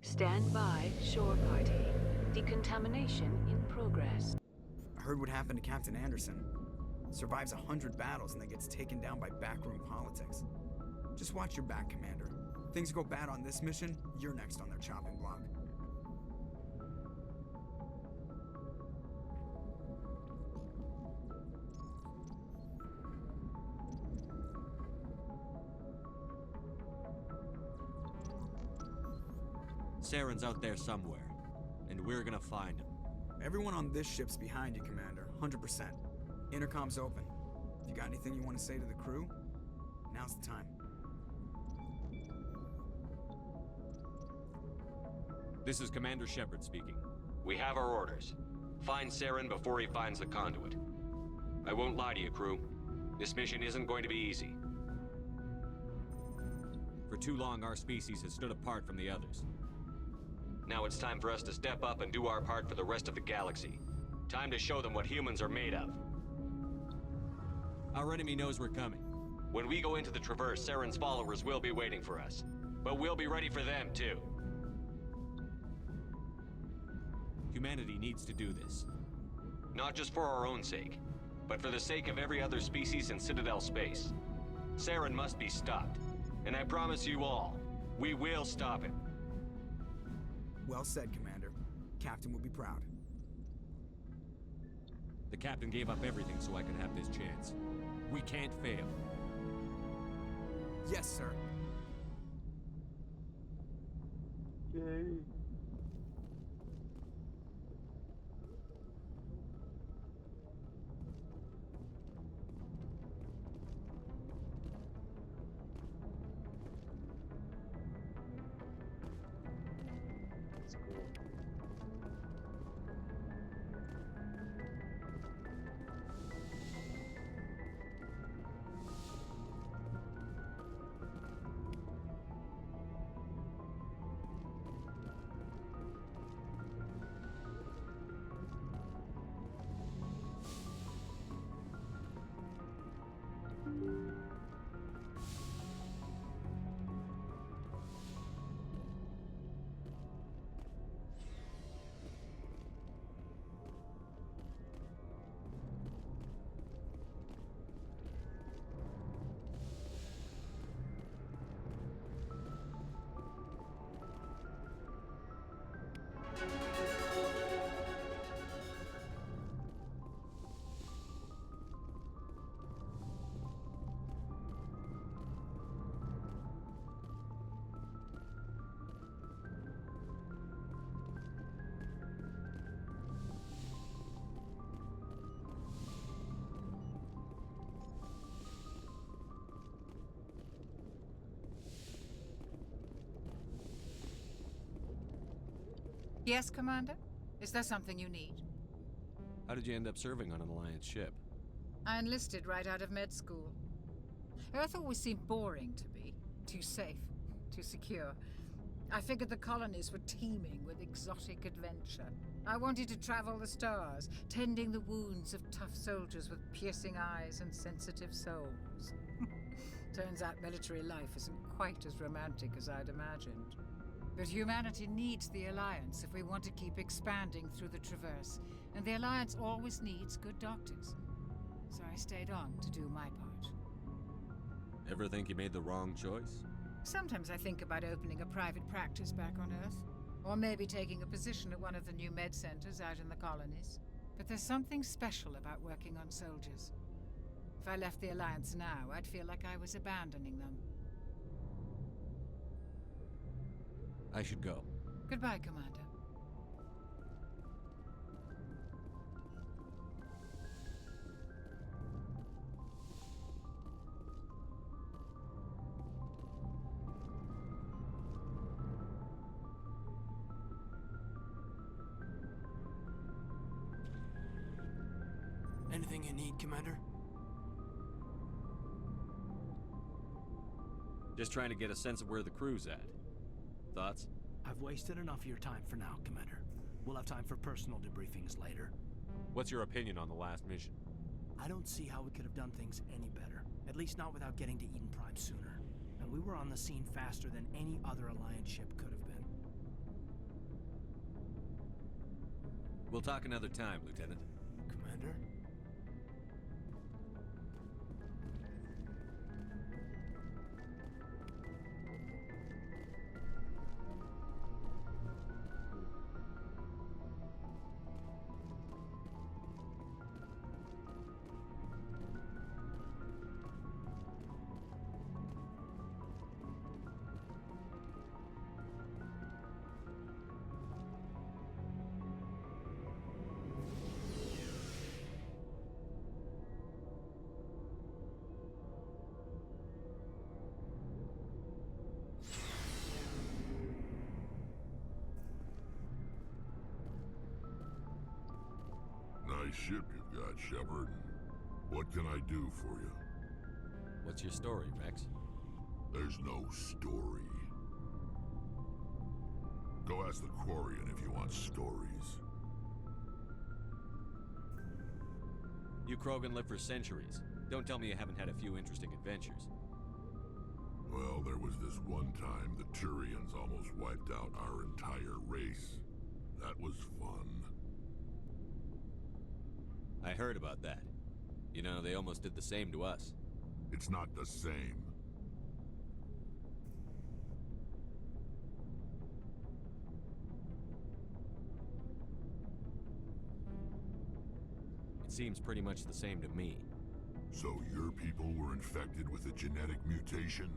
Stand by, shore party. Decontamination in progress. I heard what happened to Captain Anderson. Survives 100 battles and then gets taken down by backroom politics. Just watch your back, Commander. Things go bad on this mission, you're next on their chopping block. Saren's out there somewhere, and we're gonna find him. Everyone on this ship's behind you, Commander. 100%. Intercom's open. If you got anything you want to say to the crew, now's the time. This is Commander Shepard speaking. We have our orders. Find Saren before he finds the conduit. I won't lie to you, crew. This mission isn't going to be easy. For too long, our species has stood apart from the others. Now it's time for us to step up and do our part for the rest of the galaxy. Time to show them what humans are made of. Our enemy knows we're coming. When we go into the Traverse, Saren's followers will be waiting for us. But we'll be ready for them, too. Humanity needs to do this. Not just for our own sake, but for the sake of every other species in Citadel space. Saren must be stopped. And I promise you all, we will stop him. Well said, Commander. Captain will be proud. The captain gave up everything so I could have this chance. We can't fail. Yes, sir. Yay. Let's go. Yes, Commander? Is there something you need? How did you end up serving on an Alliance ship? I enlisted right out of med school. Earth always seemed boring to me. Too safe, too secure. I figured the colonies were teeming with exotic adventure. I wanted to travel the stars, tending the wounds of tough soldiers with piercing eyes and sensitive souls. Turns out military life isn't quite as romantic as I'd imagined. But humanity needs the Alliance if we want to keep expanding through the Traverse, and the Alliance always needs good doctors. So I stayed on to do my part. Ever think you made the wrong choice? Sometimes I think about opening a private practice back on Earth. Or maybe taking a position at one of the new med centers out in the colonies. But there's something special about working on soldiers. If I left the Alliance now, I'd feel like I was abandoning them. I should go. Goodbye, Commander. Anything you need, Commander? Just trying to get a sense of where the crew's at. Thoughts? I've wasted enough of your time for now, Commander. We'll have time for personal debriefings later. What's your opinion on the last mission? I don't see how we could have done things any better. At least not without getting to Eden Prime sooner. And we were on the scene faster than any other Alliance ship could have been. We'll talk another time, Lieutenant. Commander? Nice ship you've got, Shepard. What can I do for you? What's your story, Rex? There's no story. Go ask the Quarian if you want stories. You Krogan live for centuries. Don't tell me you haven't had a few interesting adventures. Well, there was this one time the Turians almost wiped out our entire race. That was fun. I heard about that. You know, they almost did the same to us. It's not the same. It seems pretty much the same to me. So your people were infected with a genetic mutation?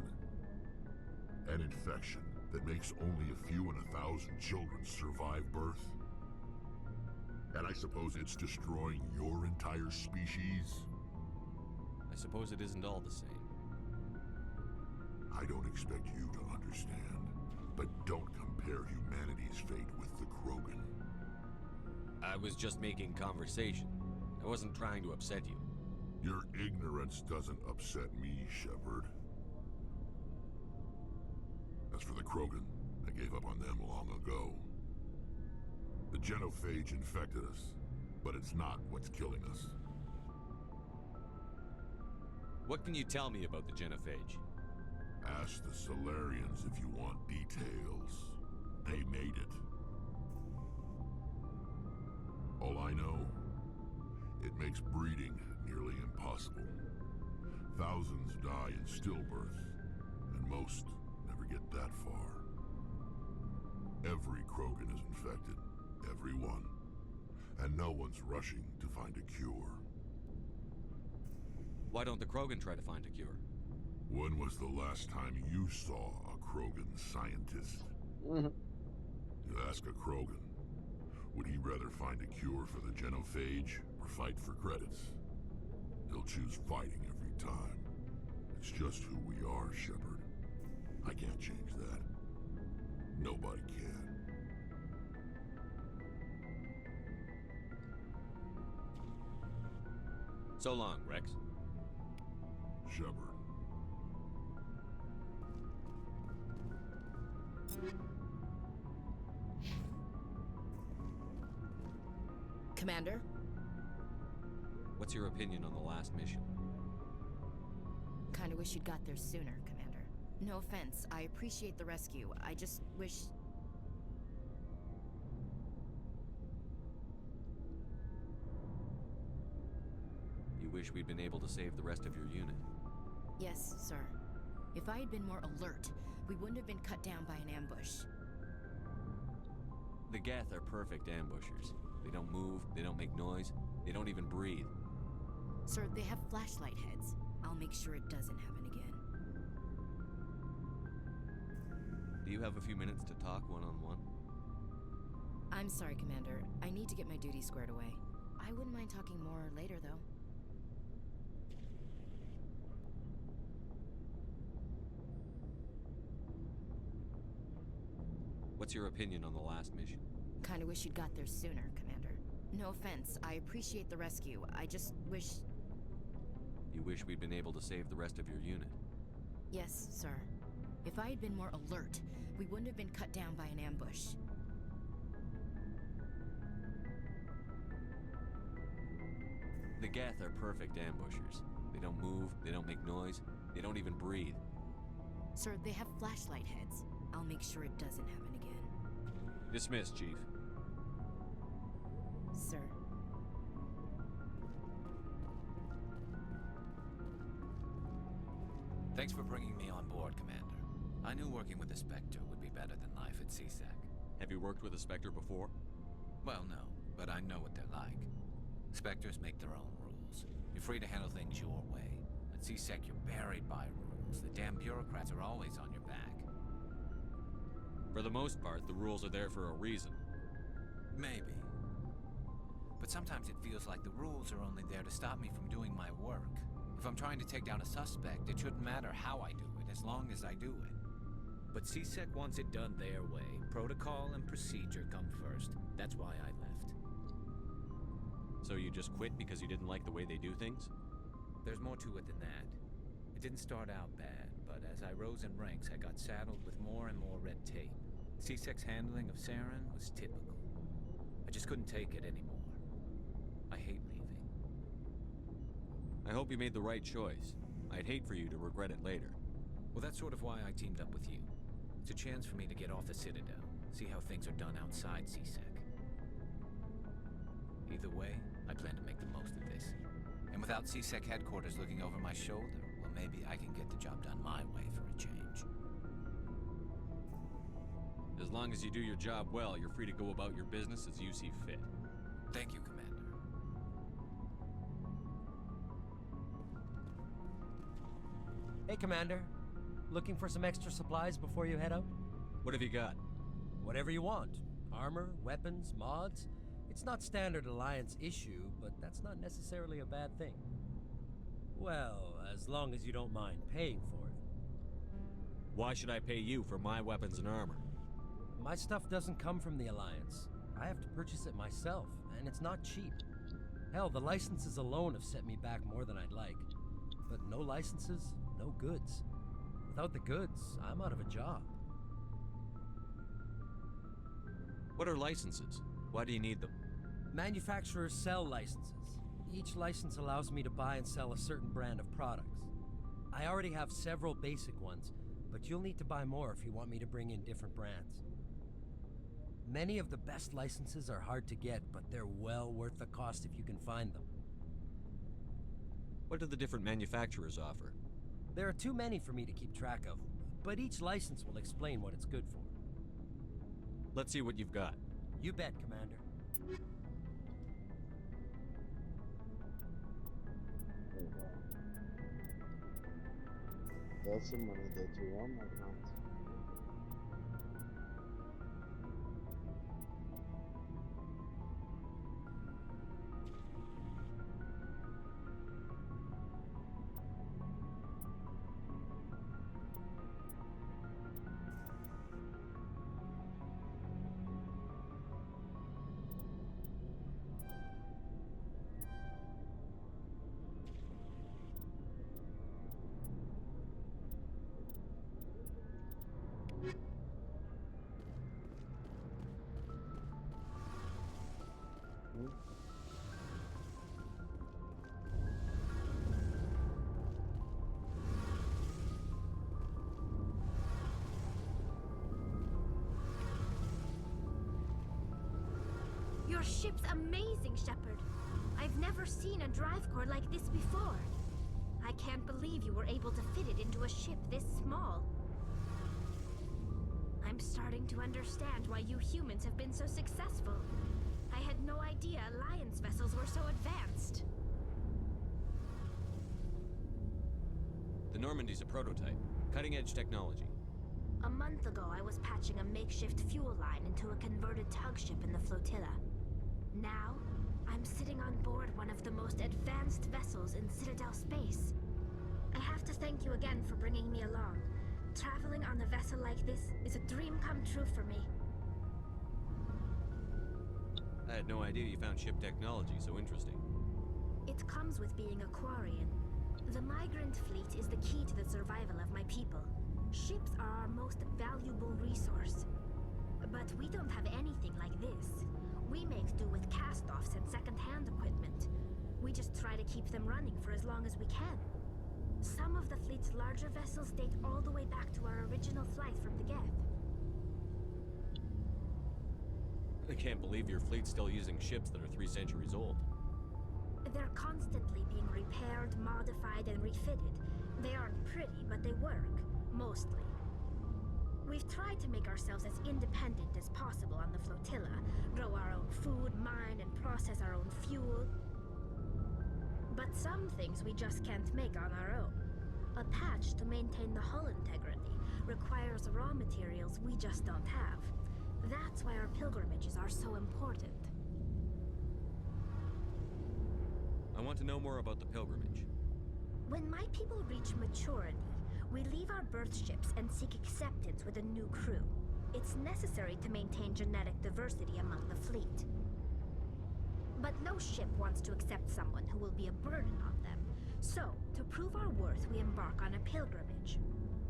An infection that makes only a few in 1,000 children survive birth? And I suppose it's destroying your entire species? I suppose it isn't all the same. I don't expect you to understand, but don't compare humanity's fate with the Krogan. I was just making conversation. I wasn't trying to upset you. Your ignorance doesn't upset me, Shepard. As for the Krogan, I gave up on them long ago. The genophage infected us, but it's not what's killing us. What can you tell me about the genophage? Ask the Solarians if you want details. They made it. All I know, it makes breeding nearly impossible. Thousands die in stillbirth, and most never get that far. Every Krogan is infected. Every one. And no one's rushing to find a cure. Why don't the Krogan try to find a cure? When was the last time you saw a Krogan scientist? You ask a Krogan, would he rather find a cure for the genophage or fight for credits? He'll choose fighting every time. It's just who we are, Shepard. I can't change that. Nobody can. So long, Rex. Shepard. Commander? What's your opinion on the last mission? Kinda wish you'd got there sooner, Commander. No offense, I appreciate the rescue. I just wish... You wish we'd been able to save the rest of your unit? Yes, sir. If I had been more alert, we wouldn't have been cut down by an ambush. The Geth are perfect ambushers. They don't move, they don't make noise, they don't even breathe. Sir, they have flashlight heads. I'll make sure it doesn't happen again. Do you have a few minutes to talk one-on-one? I'm sorry, Commander. I need to get my duties squared away. I wouldn't mind talking more later, though. What's your opinion on the last mission? Kinda wish you'd got there sooner, Commander. No offense, I appreciate the rescue. I just wish... You wish we'd been able to save the rest of your unit? Yes, sir. If I had been more alert, we wouldn't have been cut down by an ambush. The Geth are perfect ambushers. They don't move, they don't make noise, they don't even breathe. Sir, they have flashlight heads. I'll make sure it doesn't happen again. Dismissed, Chief. Sir. Thanks for bringing me on board, Commander. I knew working with the Spectre would be better than life at CSEC. Have you worked with a Spectre before? Well, no, but I know what they're like. Spectres make their own rules. You're free to handle things your way. At CSEC, you're buried by rules. The damn bureaucrats are always on your back. For the most part, the rules are there for a reason. Maybe. But sometimes it feels like the rules are only there to stop me from doing my work. If I'm trying to take down a suspect, it shouldn't matter how I do it, as long as I do it. But CSEC wants it done their way. Protocol and procedure come first. That's why I left. So you just quit because you didn't like the way they do things? There's more to it than that. It didn't start out bad, but as I rose in ranks, I got saddled with more and more red tape. CSEC's handling of Saren was typical. I just couldn't take it anymore. I hate leaving. I hope you made the right choice. I'd hate for you to regret it later. Well, that's sort of why I teamed up with you. It's a chance for me to get off the Citadel, see how things are done outside CSEC. Either way, I plan to make the most of this. And without CSEC headquarters looking over my shoulder, well, maybe I can get the job done my way for a change. As long as you do your job well, you're free to go about your business as you see fit. Thank you, Commander. Hey, Commander. Looking for some extra supplies before you head out? What have you got? Whatever you want. Armor, weapons, mods. It's not standard Alliance issue, but that's not necessarily a bad thing. Well, as long as you don't mind paying for it. Why should I pay you for my weapons and armor? My stuff doesn't come from the Alliance. I have to purchase it myself, and it's not cheap. Hell, the licenses alone have set me back more than I'd like. But no licenses, no goods. Without the goods, I'm out of a job. What are licenses? Why do you need them? Manufacturers sell licenses. Each license allows me to buy and sell a certain brand of products. I already have several basic ones, but you'll need to buy more if you want me to bring in different brands. Many of the best licenses are hard to get, but they're well worth the cost if you can find them. What do the different manufacturers offer? There are too many for me to keep track of, but each license will explain what it's good for. Let's see what you've got. You bet, Commander. That's the money that you want, my friend. Your ship's amazing, Shepard. I've never seen a drive core like this before. I can't believe you were able to fit it into a ship this small. I'm starting to understand why you humans have been so successful. I had no idea Alliance vessels were so advanced. The Normandy's a prototype. Cutting-edge technology. A month ago, I was patching a makeshift fuel line into a converted tug ship in the flotilla. Now, I'm sitting on board one of the most advanced vessels in Citadel space. I have to thank you again for bringing me along. Traveling on a vessel like this is a dream come true for me. I had no idea you found ship technology so interesting. It comes with being a Quarian. The migrant fleet is the key to the survival of my people. Ships are our most valuable resource. But we don't have anything like this. We make do with cast-offs and second-hand equipment. We just try to keep them running for as long as we can. Some of the fleet's larger vessels date all the way back to our original flight from the Geth. I can't believe your fleet's still using ships that are 3 centuries old. They're constantly being repaired, modified, and refitted. They aren't pretty, but they work. Mostly. We've tried to make ourselves as independent as possible on the flotilla, grow our own food, mine, and process our own fuel. But some things we just can't make on our own. A patch to maintain the hull integrity requires raw materials we just don't have. That's why our pilgrimages are so important. I want to know more about the pilgrimage. When my people reach maturity, we leave our birth ships and seek acceptance with a new crew. It's necessary to maintain genetic diversity among the fleet. But no ship wants to accept someone who will be a burden on them. So, to prove our worth, we embark on a pilgrimage.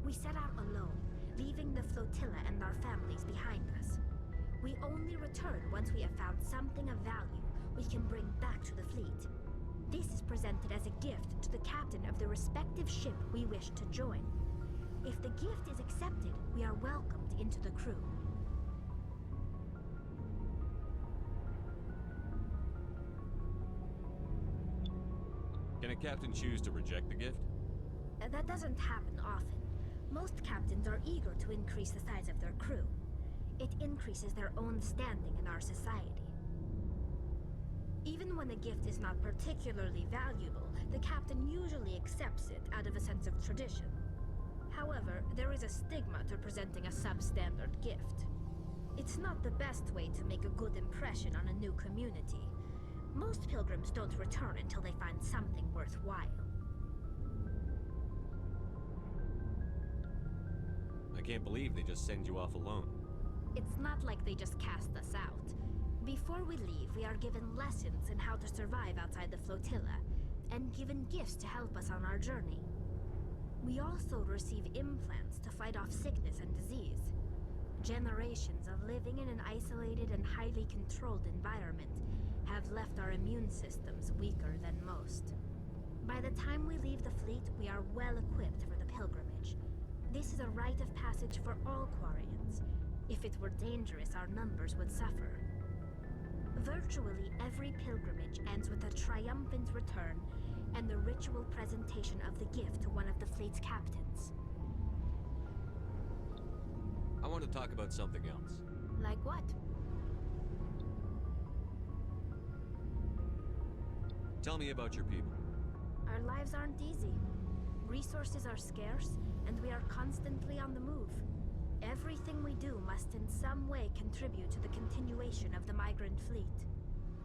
We set out alone, leaving the flotilla and our families behind us. We only return once we have found something of value we can bring back to the fleet. This is presented as a gift to the captain of the respective ship we wish to join. If the gift is accepted, we are welcomed into the crew. Can a captain choose to reject the gift? That doesn't happen often. Most captains are eager to increase the size of their crew. It increases their own standing in our society. Even when a gift is not particularly valuable, the captain usually accepts it out of a sense of tradition. However, there is a stigma to presenting a substandard gift. It's not the best way to make a good impression on a new community. Most pilgrims don't return until they find something worthwhile. I can't believe they just send you off alone. It's not like they just cast us out. Before we leave, we are given lessons in how to survive outside the flotilla, and given gifts to help us on our journey. We also receive implants to fight off sickness and disease. Generations of living in an isolated and highly controlled environment have left our immune systems weaker than most. By the time we leave the fleet, we are well equipped for the pilgrimage. This is a rite of passage for all Quarians. If it were dangerous, our numbers would suffer. Virtually every pilgrimage ends with a triumphant return and the ritual presentation of the gift to one of the fleet's captains. I want to talk about something else. Like what? Tell me about your people. Our lives aren't easy. Resources are scarce, and we are constantly on the move. Everything we do must in some way contribute to the continuation of the migrant fleet.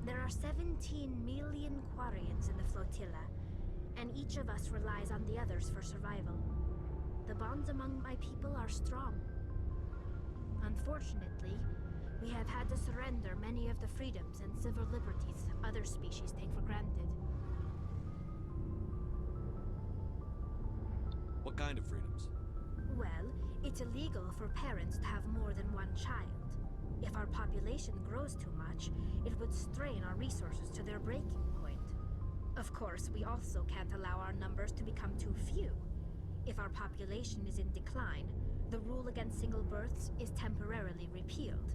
There are 17 million Quarians in the flotilla, and each of us relies on the others for survival. The bonds among my people are strong. Unfortunately, we have had to surrender many of the freedoms and civil liberties other species take for granted. What kind of freedoms? Well, it's illegal for parents to have more than one child. If our population grows too much, it would strain our resources to their breaking point. Of course, we also can't allow our numbers to become too few. If our population is in decline, the rule against single births is temporarily repealed.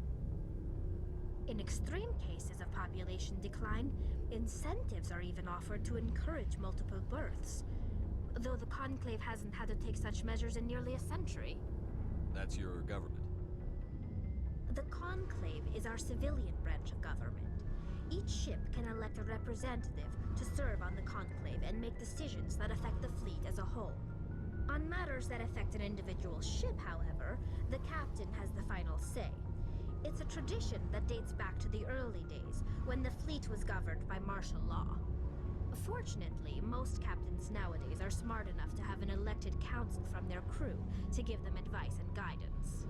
In extreme cases of population decline, incentives are even offered to encourage multiple births, though the Conclave hasn't had to take such measures in nearly a century. That's your government? The Conclave is our civilian branch of government. Each ship can elect a representative to serve on the Conclave and make decisions that affect the fleet as a whole. On matters that affect an individual ship, however, the captain has the final say. It's a tradition that dates back to the early days, when the fleet was governed by martial law. Fortunately, most captains nowadays are smart enough to have an elected council from their crew to give them advice and guidance.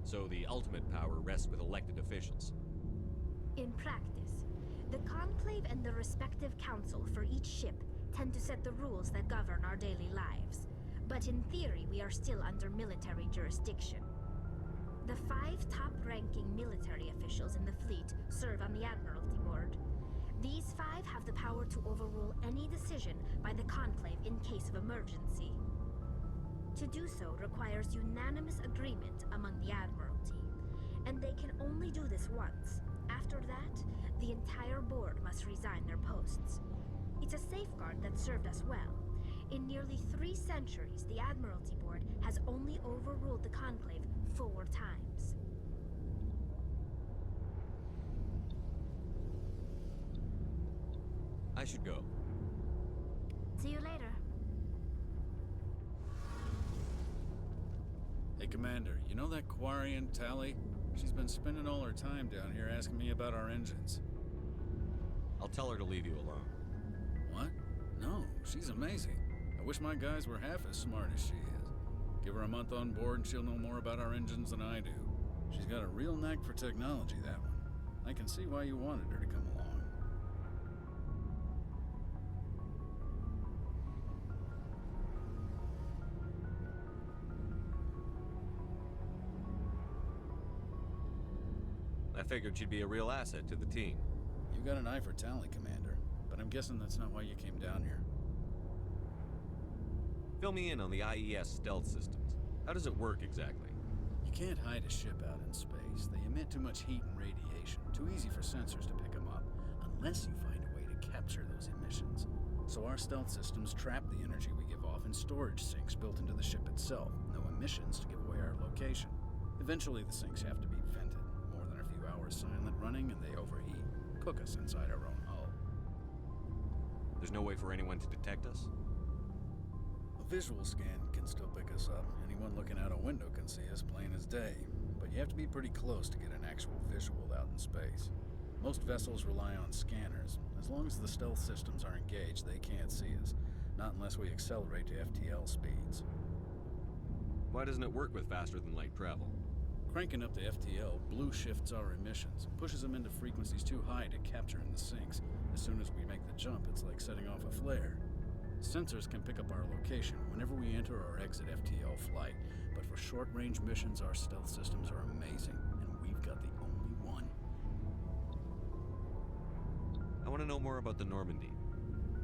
So the ultimate power rests with elected officials. In practice, the Conclave and the respective council for each ship tend to set the rules that govern our daily lives. But in theory, we are still under military jurisdiction. The 5 top-ranking military officials in the fleet serve on the Admiralty Board. These 5 have the power to overrule any decision by the Conclave in case of emergency. To do so requires unanimous agreement among the Admiralty, and they can only do this once. After that, the entire board must resign their posts. It's a safeguard that served us well. In nearly 3 centuries, the Admiralty Board has only overruled the Conclave 4 times. I should go. See you later. Hey, Commander, you know that Quarian, Tali? She's been spending all her time down here asking me about our engines. I'll tell her to leave you alone. What? No, she's amazing. I wish my guys were half as smart as she is. Give her a month on board and she'll know more about our engines than I do. She's got a real knack for technology, that one. I can see why you wanted her to come along. I figured she'd be a real asset to the team. You got an eye for Tali, Commander, but I'm guessing that's not why you came down here. Fill me in on the IES stealth systems. How does it work exactly? You can't hide a ship out in space. They emit too much heat and radiation. Too easy for sensors to pick them up, unless you find a way to capture those emissions. So our stealth systems trap the energy we give off in storage sinks built into the ship itself. No emissions to give away our location. Eventually the sinks have to be vented. More than a few hours silent running and they overheat. Cook us inside our own hull. There's no way for anyone to detect us? A visual scan can still pick us up. Anyone looking out a window can see us plain as day. But you have to be pretty close to get an actual visual out in space. Most vessels rely on scanners. As long as the stealth systems are engaged, they can't see us. Not unless we accelerate to FTL speeds. Why doesn't it work with faster-than-light travel? Cranking up to FTL blue shifts our emissions, pushes them into frequencies too high to capture in the sinks. As soon as we make the jump, it's like setting off a flare. Sensors can pick up our location whenever we enter or exit FTL flight, but for short-range missions, our stealth systems are amazing, and we've got the only one. I want to know more about the Normandy.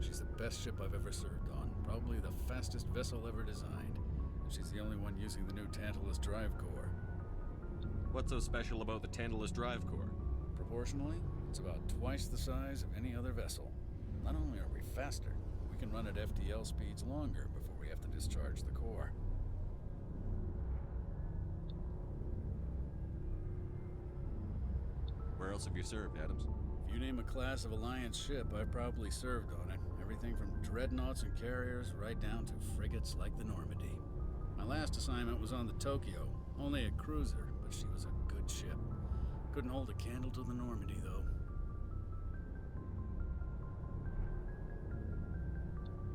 She's the best ship I've ever served on, probably the fastest vessel ever designed. And she's the only one using the new Tantalus drive core. What's so special about the Tantalus drive core? Proportionally, it's about twice the size of any other vessel. Not only are we faster, we can run at FTL speeds longer before we have to discharge the core. Where else have you served, Adams? If you name a class of Alliance ship, I've probably served on it. Everything from dreadnoughts and carriers right down to frigates like the Normandy. My last assignment was on the Tokyo, only a cruiser, but she was a good ship. Couldn't hold a candle to the Normandy, though.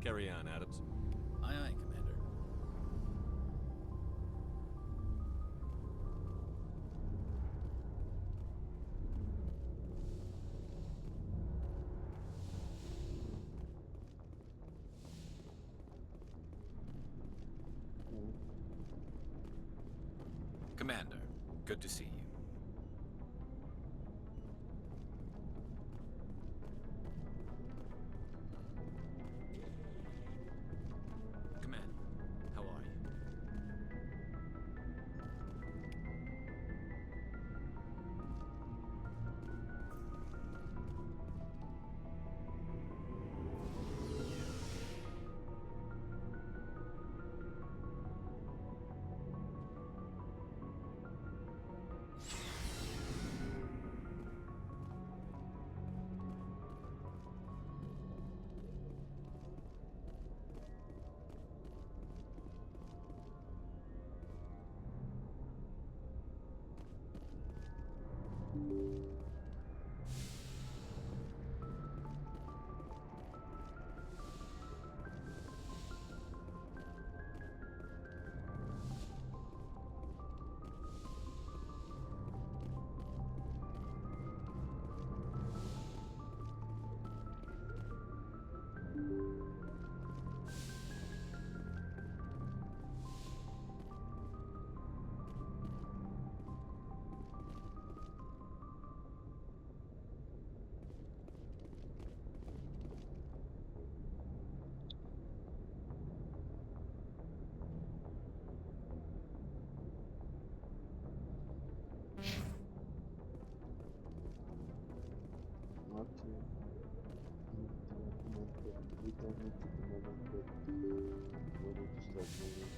Carry on, Adams. Aye, aye, Commander. Commander, good to see you. Commander, how are you? need at the moment, but we need to start moving.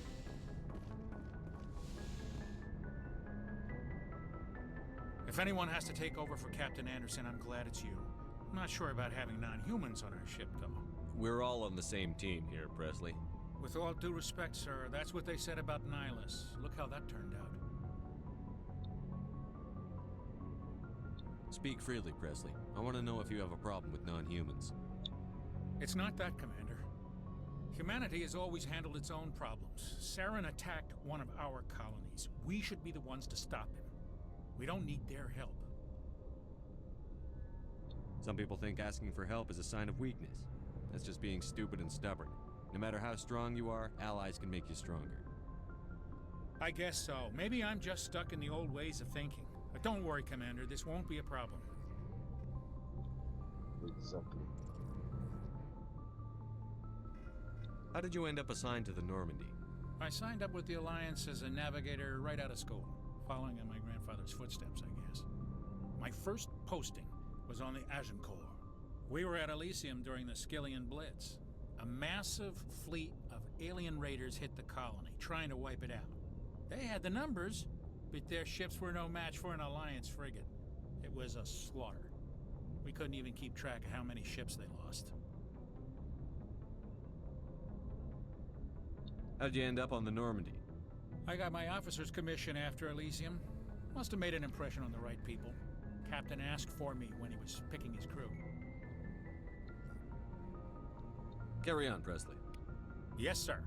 If anyone has to take over for Captain Anderson, I'm glad it's you. I'm not sure about having non-humans on our ship, though. We're all on the same team here, Presley. With all due respect, sir, that's what they said about Nihilus. Look how that turned out. Speak freely, Presley. I want to know if you have a problem with non-humans. It's not that, Commander. Humanity has always handled its own problems. Saren attacked one of our colonies. We should be the ones to stop him. We don't need their help. Some people think asking for help is a sign of weakness. That's just being stupid and stubborn. No matter how strong you are, allies can make you stronger. I guess so. Maybe I'm just stuck in the old ways of thinking. But don't worry, Commander. This won't be a problem. Exactly. How did you end up assigned to the Normandy? I signed up with the Alliance as a navigator right out of school, following in my grandfather's footsteps, I guess. My first posting was on the Agincourt. We were at Elysium during the Skillian Blitz. A massive fleet of alien raiders hit the colony, trying to wipe it out. They had the numbers, but their ships were no match for an Alliance frigate. It was a slaughter. We couldn't even keep track of how many ships they lost. How'd you end up on the Normandy? I got my officer's commission after Elysium. Must have made an impression on the right people. Captain asked for me when he was picking his crew. Carry on, Presley. Yes, sir.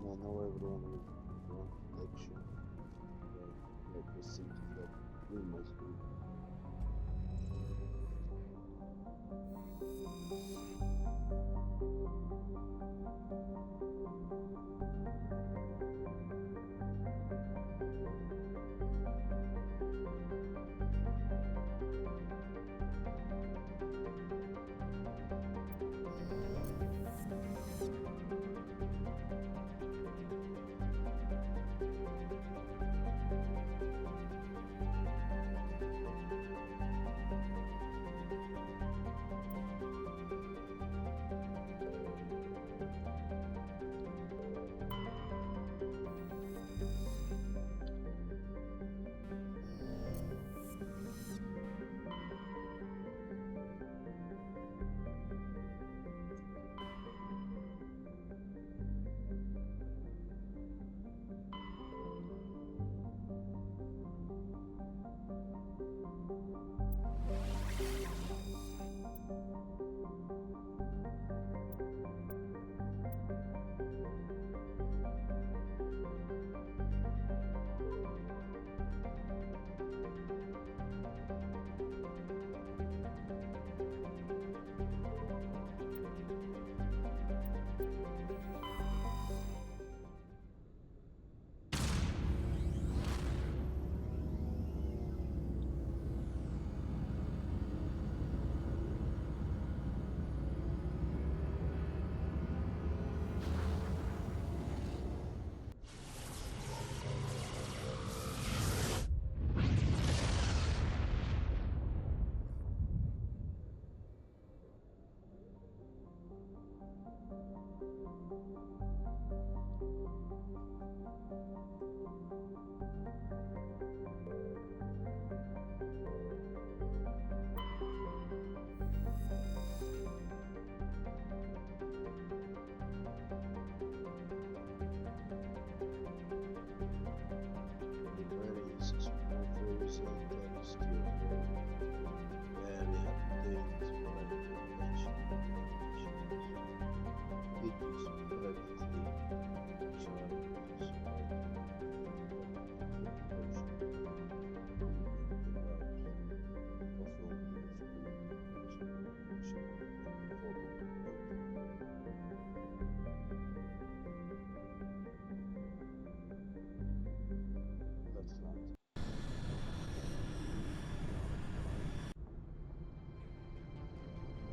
I know everyone will want protection, but let us see that we must do.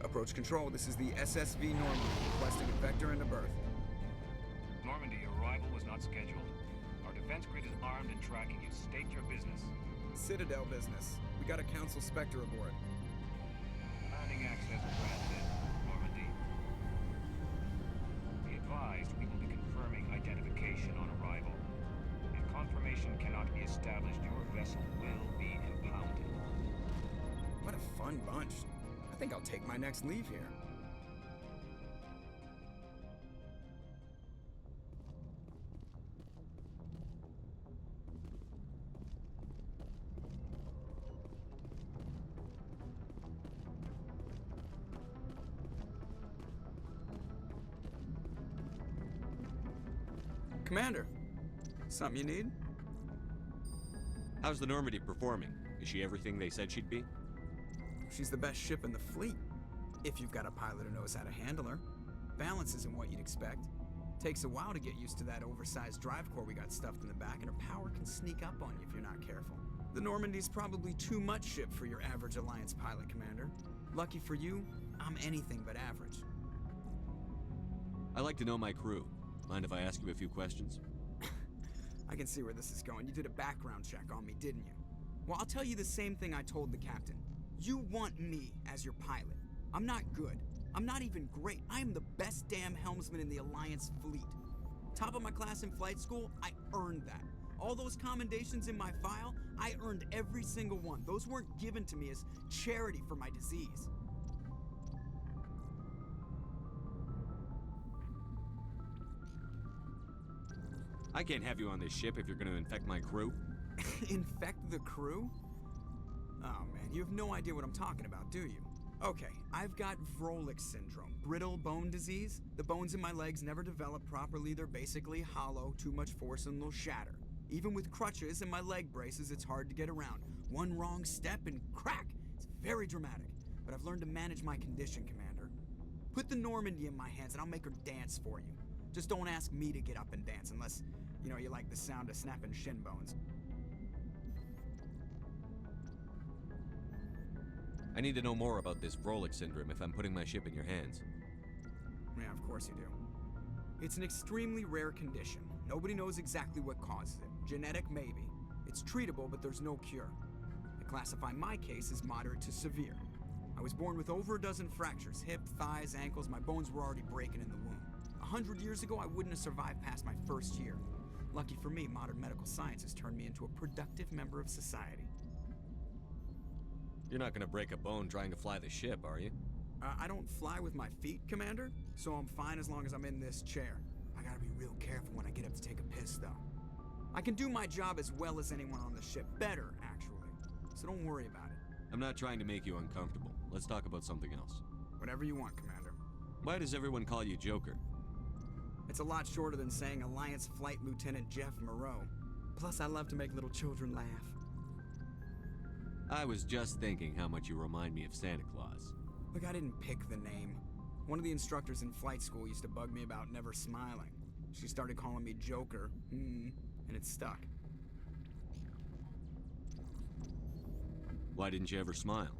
Approach control, this is the SSV Normandy, requesting a vector into berth. Normandy, your arrival was not scheduled. Our defense grid is armed and tracking you. State your business. Citadel business. We got a Council Spectre aboard. Landing access granted, Normandy. Be advised, we will be confirming identification on arrival. If confirmation cannot be established, your vessel will be impounded. What a fun bunch. I think I'll take my next leave here. Commander, something you need? How's the Normandy performing? Is she everything they said she'd be? She's the best ship in the fleet, if you've got a pilot who knows how to handle her. Balance isn't what you'd expect. Takes a while to get used to that oversized drive core we got stuffed in the back, and her power can sneak up on you if you're not careful. The Normandy's probably too much ship for your average Alliance pilot, Commander. Lucky for you, I'm anything but average. I like to know my crew. Mind if I ask you a few questions? I can see where this is going. You did a background check on me, didn't you? Well, I'll tell you the same thing I told the captain. You want me as your pilot. I'm not good. I'm not even great. I am the best damn helmsman in the Alliance fleet. Top of my class in flight school, I earned that. All those commendations in my file, I earned every single one. Those weren't given to me as charity for my disease. I can't have you on this ship if you're going to infect my crew. Infect the crew? Oh man, you have no idea what I'm talking about, do you? Okay, I've got Vrolik syndrome, brittle bone disease. The bones in my legs never develop properly. They're basically hollow, too much force and they'll shatter. Even with crutches and my leg braces, it's hard to get around. One wrong step and crack! It's very dramatic, but I've learned to manage my condition, Commander. Put the Normandy in my hands and I'll make her dance for you. Just don't ask me to get up and dance unless, you know, you like the sound of snapping shin bones. I need to know more about this Vrolik syndrome if I'm putting my ship in your hands. Yeah, of course you do. It's an extremely rare condition. Nobody knows exactly what causes it. Genetic, maybe. It's treatable, but there's no cure. I classify my case as moderate to severe. I was born with over a dozen fractures, hip, thighs, ankles. My bones were already breaking in the womb. 100 years ago, I wouldn't have survived past my first year. Lucky for me, modern medical science has turned me into a productive member of society. You're not going to break a bone trying to fly the ship, are you? I don't fly with my feet, Commander, so I'm fine as long as I'm in this chair. I gotta be real careful when I get up to take a piss, though. I can do my job as well as anyone on the ship. Better, actually. So don't worry about it. I'm not trying to make you uncomfortable. Let's talk about something else. Whatever you want, Commander. Why does everyone call you Joker? It's a lot shorter than saying Alliance Flight Lieutenant Jeff Moreau. Plus, I love to make little children laugh. I was just thinking how much you remind me of Santa Claus. Look, I didn't pick the name. One of the instructors in flight school used to bug me about never smiling. She started calling me Joker, and it stuck. Why didn't you ever smile?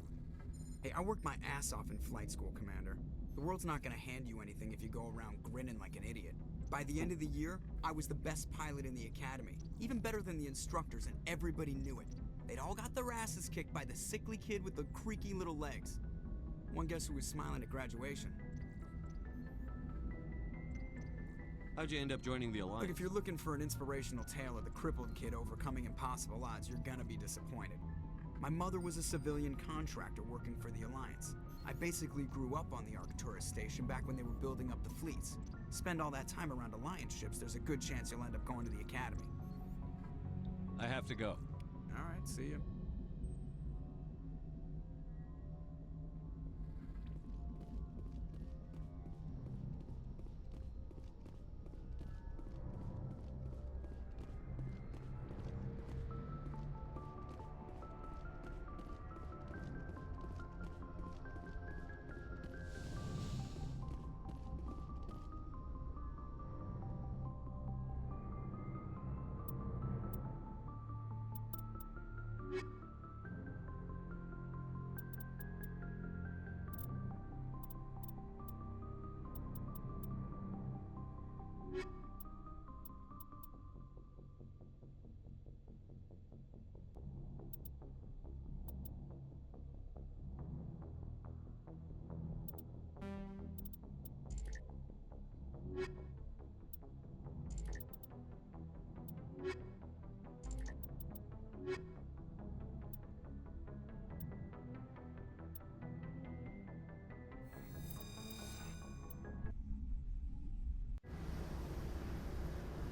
Hey, I worked my ass off in flight school, Commander. The world's not gonna hand you anything if you go around grinning like an idiot. By the end of the year, I was the best pilot in the academy. Even better than the instructors, and everybody knew it. They'd all got their asses kicked by the sickly kid with the creaky little legs. One guess who was smiling at graduation? How'd you end up joining the Alliance? Look, if you're looking for an inspirational tale of the crippled kid overcoming impossible odds, you're gonna be disappointed. My mother was a civilian contractor working for the Alliance. I basically grew up on the Arcturus station back when they were building up the fleets. Spend all that time around Alliance ships, there's a good chance you'll end up going to the Academy. I have to go. All right, see you.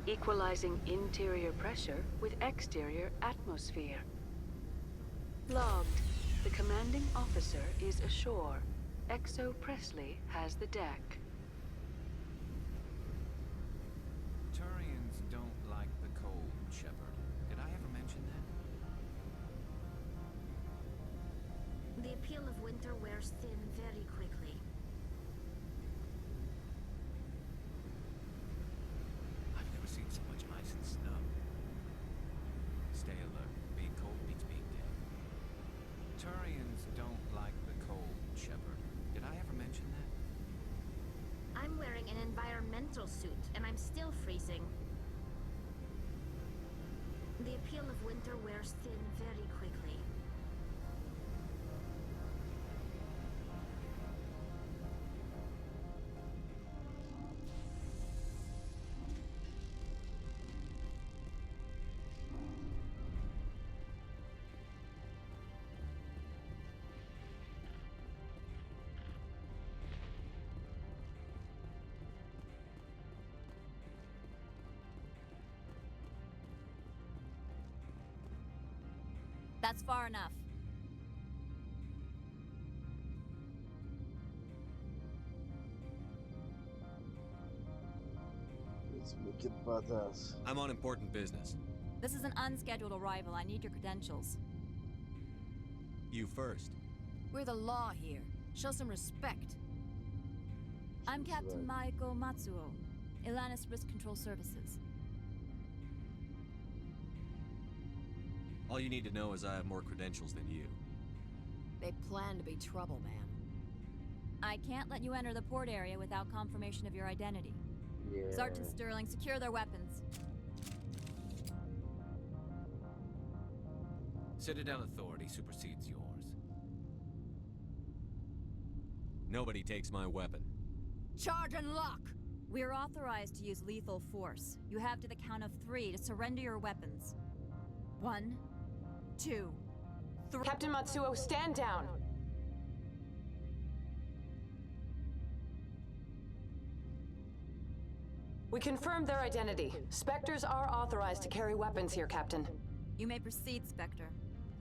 equalizing interior pressure with exterior atmosphere. Logged. The commanding officer is ashore. Exo Presley has the deck. Turians don't like the cold, Shepard. Did I ever mention that? The appeal of winter wears thin very quickly. I've never seen so much ice and snow. Stay alert. Being cold beats being dead. Turians don't like the cold, Shepard. Did I ever mention that? I'm wearing an environmental suit, and I'm still freezing. The appeal of winter wears thin very quickly. That's far enough. Let's make it badass. I'm on important business. This is an unscheduled arrival. I need your credentials. You first. We're the law here. Show some respect. I'm Captain Maiko Matsuo, Ilanis Risk Control Services. All you need to know is I have more credentials than you. They plan to be trouble, man. I can't let you enter the port area without confirmation of your identity. Yeah. Sergeant Sterling, secure their weapons. Citadel authority supersedes yours. Nobody takes my weapon. Charge and lock! We're authorized to use lethal force. You have to the count of 3 to surrender your weapons. 1, 2, 3. Captain Matsuo, stand down! We confirmed their identity. Spectres are authorized to carry weapons here, Captain. You may proceed, Spectre.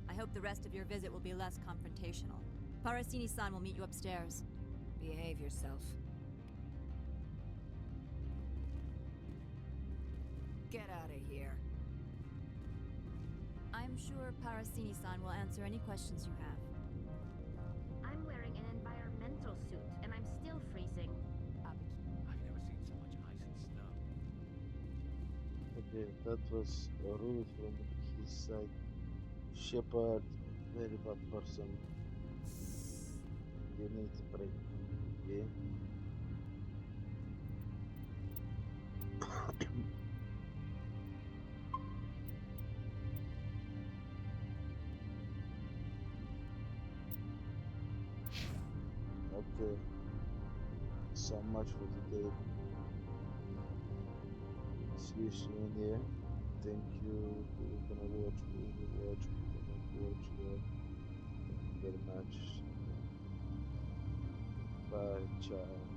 I hope the rest of your visit will be less confrontational. Parasini-san will meet you upstairs. Behave yourself. Get out of here. I'm sure Parasini-san will answer any questions you have. I'm wearing an environmental suit, and I'm still freezing. I've never seen so much ice and snow. Okay, that was rude from his side. Shepard, very bad person. You need to break. Okay. Okay. So much for today. See you soon here. Thank you. We're gonna watch. Thank you very much. Bye. Ciao.